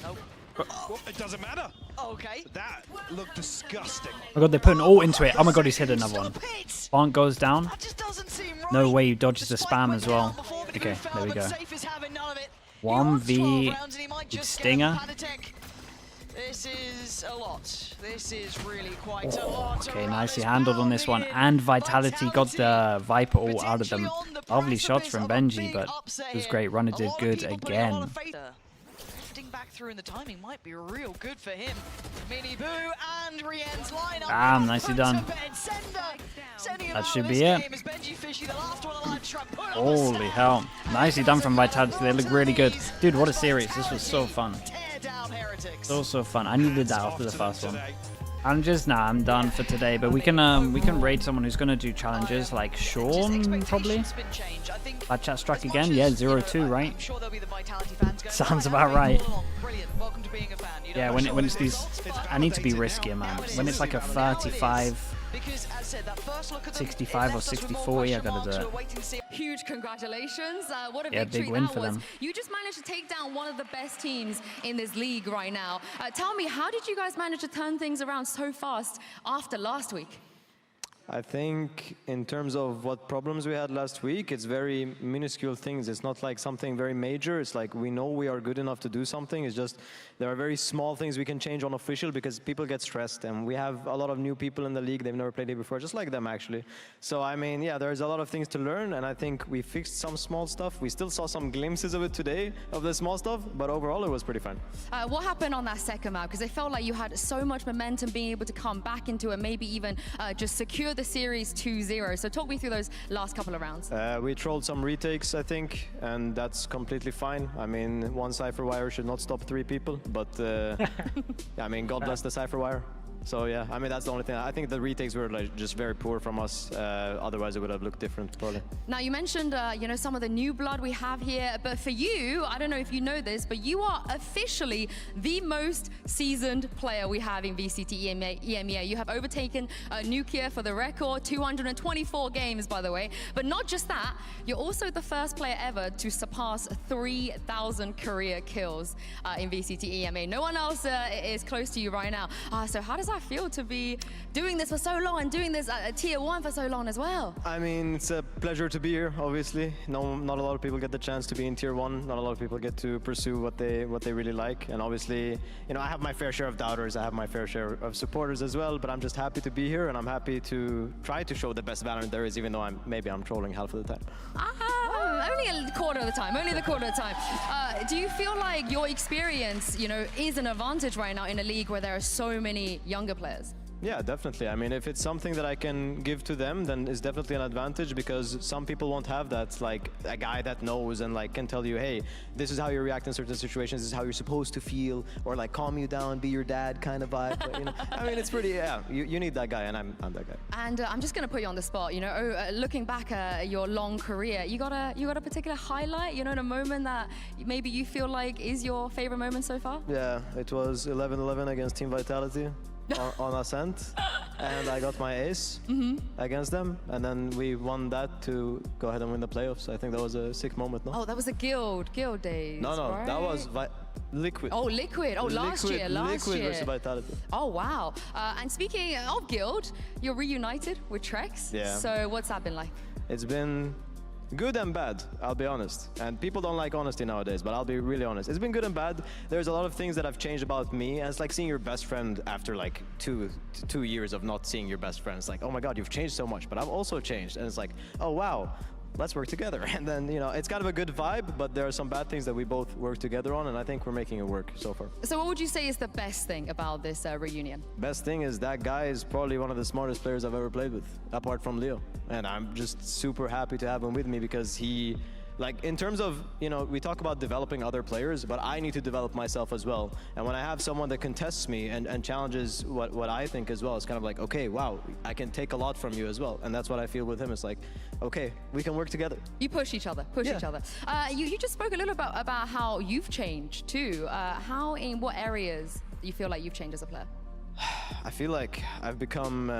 Nope. Well, it doesn't matter. Okay. That looked disgusting. Oh my god, they put an ult into it. Oh my god, he's hit another one. Stop it! Bonk goes down. That just doesn't seem right. No way he dodges the Spike spam went as well. down before, but he Okay, fell, there we but go. Safe is having none of it. He 1v wants 12 rounds and he might just get Stinger. a panic attack. This is a lot. This is really quite a lot. Okay, around nicely this handled on this one. Balvin. And Vitality got the Viper ult out of them. Potentially on the Lovely shots precipice from of a Benji, big but upset it was here. great. Runner A did lot of good people putting a lot again. of faith. Drifting back through and the timing might be real good for him. Mini Boo and Rien's lineup. Bam, nicely done. That should be it. Holy hell. Nicely done from Vitality. They look really good. Dude, what a series. This was so fun. So fun. I needed that after the first one. I'm done for today, but we can raid someone who's gonna do challenges like Sean probably. That chat struck again, yeah, 0-2, right? Sounds about right. Yeah, when it's these, I need to be riskier, man. When it's like a 35, 65 or 60-40, I gotta do it. Huge congratulations. What a Yeah, victory big win that for was. them. You just managed to take down one of the best teams in this league right now. Tell me, how did you guys manage to turn things around so fast after last week? I think in terms of what problems we had last week, it's very minuscule things. It's not like something very major. It's like we know we are good enough to do something. It's just there are very small things we can change on official because people get stressed. And we have a lot of new people in the league. They've never played it before, just like them actually. So, I mean, yeah, there's a lot of things to learn. And I think we fixed some small stuff. We still saw some glimpses of it today, of the small stuff. But overall, it was pretty fun. What happened on that second map? Because it felt like you had so much momentum being able to come back into it, maybe even just secure the series 2-0. So talk me through those last couple of rounds. We trolled some retakes, I think, and that's completely fine. I mean, one Cypher Wire should not stop 3 people, but I mean, God bless the Cypher Wire. So yeah, I mean, that's the only thing. I think the retakes were like just very poor from us. Otherwise, it would have looked different, probably. Now, you mentioned, you know, some of the new blood we have here, but for you, I don't know if you know this, but you are officially the most seasoned player we have in VCT EMEA. You have overtaken Nukia for the record, 224 games, by the way. But not just that, you're also the first player ever to surpass 3,000 career kills in VCT EMEA. No one else is close to you right now. So how does that feel to be doing this for so long and doing this at tier 1 for so long as well? I mean, it's a pleasure to be here, obviously. No, not a lot of people get the chance to be in tier 1. Not a lot of people get to pursue what they really like. And obviously, you know, I have my fair share of doubters. I have my fair share of supporters as well. But I'm just happy to be here, and I'm happy to try to show the best Valorant there is, even though maybe I'm trolling half of the time. Only a quarter of the time. Only the quarter of the time. Do you feel like your experience, you know, is an advantage right now in a league where there are so many younger players? Yeah, definitely. I mean, if it's something that I can give to them, then it's definitely an advantage because some people won't have that, like a guy that knows and like can tell you, hey, this is how you react in certain situations, this is how you're supposed to feel, or like calm you down, be your dad kind of vibe. But, you know, I mean, it's pretty, yeah, you need that guy, and I'm that guy. And I'm just going to put you on the spot, you know, looking back at your long career, you got a particular highlight, you know, in a moment that maybe you feel like is your favorite moment so far? Yeah, it was 11-11 against Team Vitality. on Ascent, and I got my ace against them, and then we won that to go ahead and win the playoffs. I think that was a sick moment, no? Oh, that was the guild days. No, right? that was Liquid. Oh, Liquid. Oh, last year. Liquid versus Vitality. Oh, wow. And speaking of guild, you're reunited with Trex. Yeah. So what's that been like? It's been good and bad, I'll be honest. And people don't like honesty nowadays, but I'll be really honest. It's been good and bad. There's a lot of things that have changed about me, and it's like seeing your best friend after like two years of not seeing your best friend. It's like, oh my God, you've changed so much, but I've also changed. And it's like, oh wow, let's work together. And then, you know, it's kind of a good vibe, but there are some bad things that we both work together on, and I think we're making it work so far. So what would you say is the best thing about this reunion? Best thing is that guy is probably one of the smartest players I've ever played with, apart from Leo. And I'm just super happy to have him with me because he, like, in terms of, you know, we talk about developing other players, but I need to develop myself as well. And when I have someone that contests me and challenges what I think as well, it's kind of like, okay, wow, I can take a lot from you as well. And that's what I feel with him. It's like, okay, we can work together. You push each other, each other. You just spoke a little about how you've changed too. How, in what areas do you feel like you've changed as a player? I feel like I've become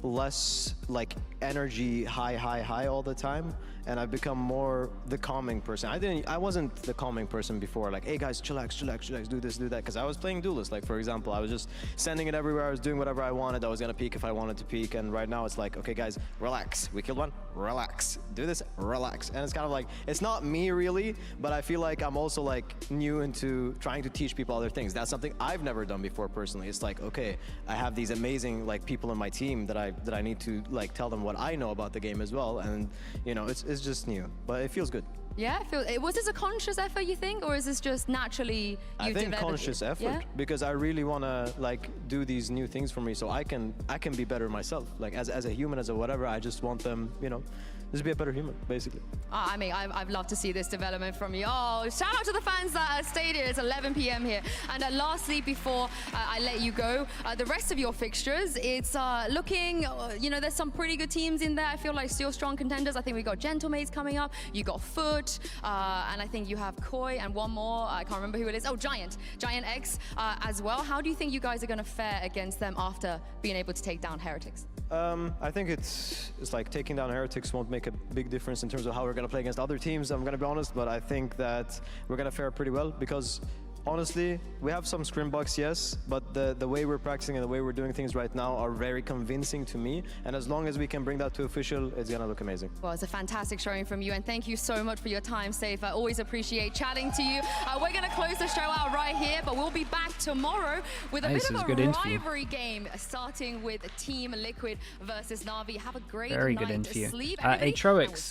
less like energy high all the time, and I've become more the calming person. I wasn't the calming person before, like, hey guys, chillax, do this, do that, because I was playing duelist. Like, for example, I was just sending it everywhere, I was doing whatever I wanted, I was gonna peek if I wanted to peek, and right now it's like, okay guys, relax, we killed one, relax, do this, relax. And it's kind of like, it's not me really, but I feel like I'm also like new into trying to teach people other things. That's something I've never done before personally. It's like, okay, I have these amazing like people in my team that I need to like tell them what I know about the game as well, and you know, it's just new, but it feels good. Yeah, was this a conscious effort, you think, or is this just naturally I think conscious effort, yeah? because I really want to like do these new things for me, so I can be better myself. Like as a human, as a whatever, I just want them, you know, just be a better human, basically. I mean, I've loved to see this development from you. Oh, shout out to the fans that stayed here. It's 11 p.m. here. And lastly, before I let you go, the rest of your fixtures, it's looking, you know, there's some pretty good teams in there. I feel like still strong contenders. I think we got Gentlemates coming up. You got Foot, and I think you have Koi and one more. I can't remember who it is. Oh, Giant X as well. How do you think you guys are going to fare against them after being able to take down Heretics? I think it's like taking down Heretics won't make a big difference in terms of how we're going to play against other teams, I'm going to be honest, but I think that we're going to fare pretty well, because honestly, we have some scrim bugs, yes, but the way we're practicing and the way we're doing things right now are very convincing to me, and as long as we can bring that to official, it's going to look amazing. Well, it's a fantastic showing from you, and thank you so much for your time, Safe. I always appreciate chatting to you. We're going to close the show out right here, but we'll be back tomorrow with a bit of a rivalry game, starting with Team Liquid versus Na'Vi. Have a great night. Very good interview. Sleep, Atroix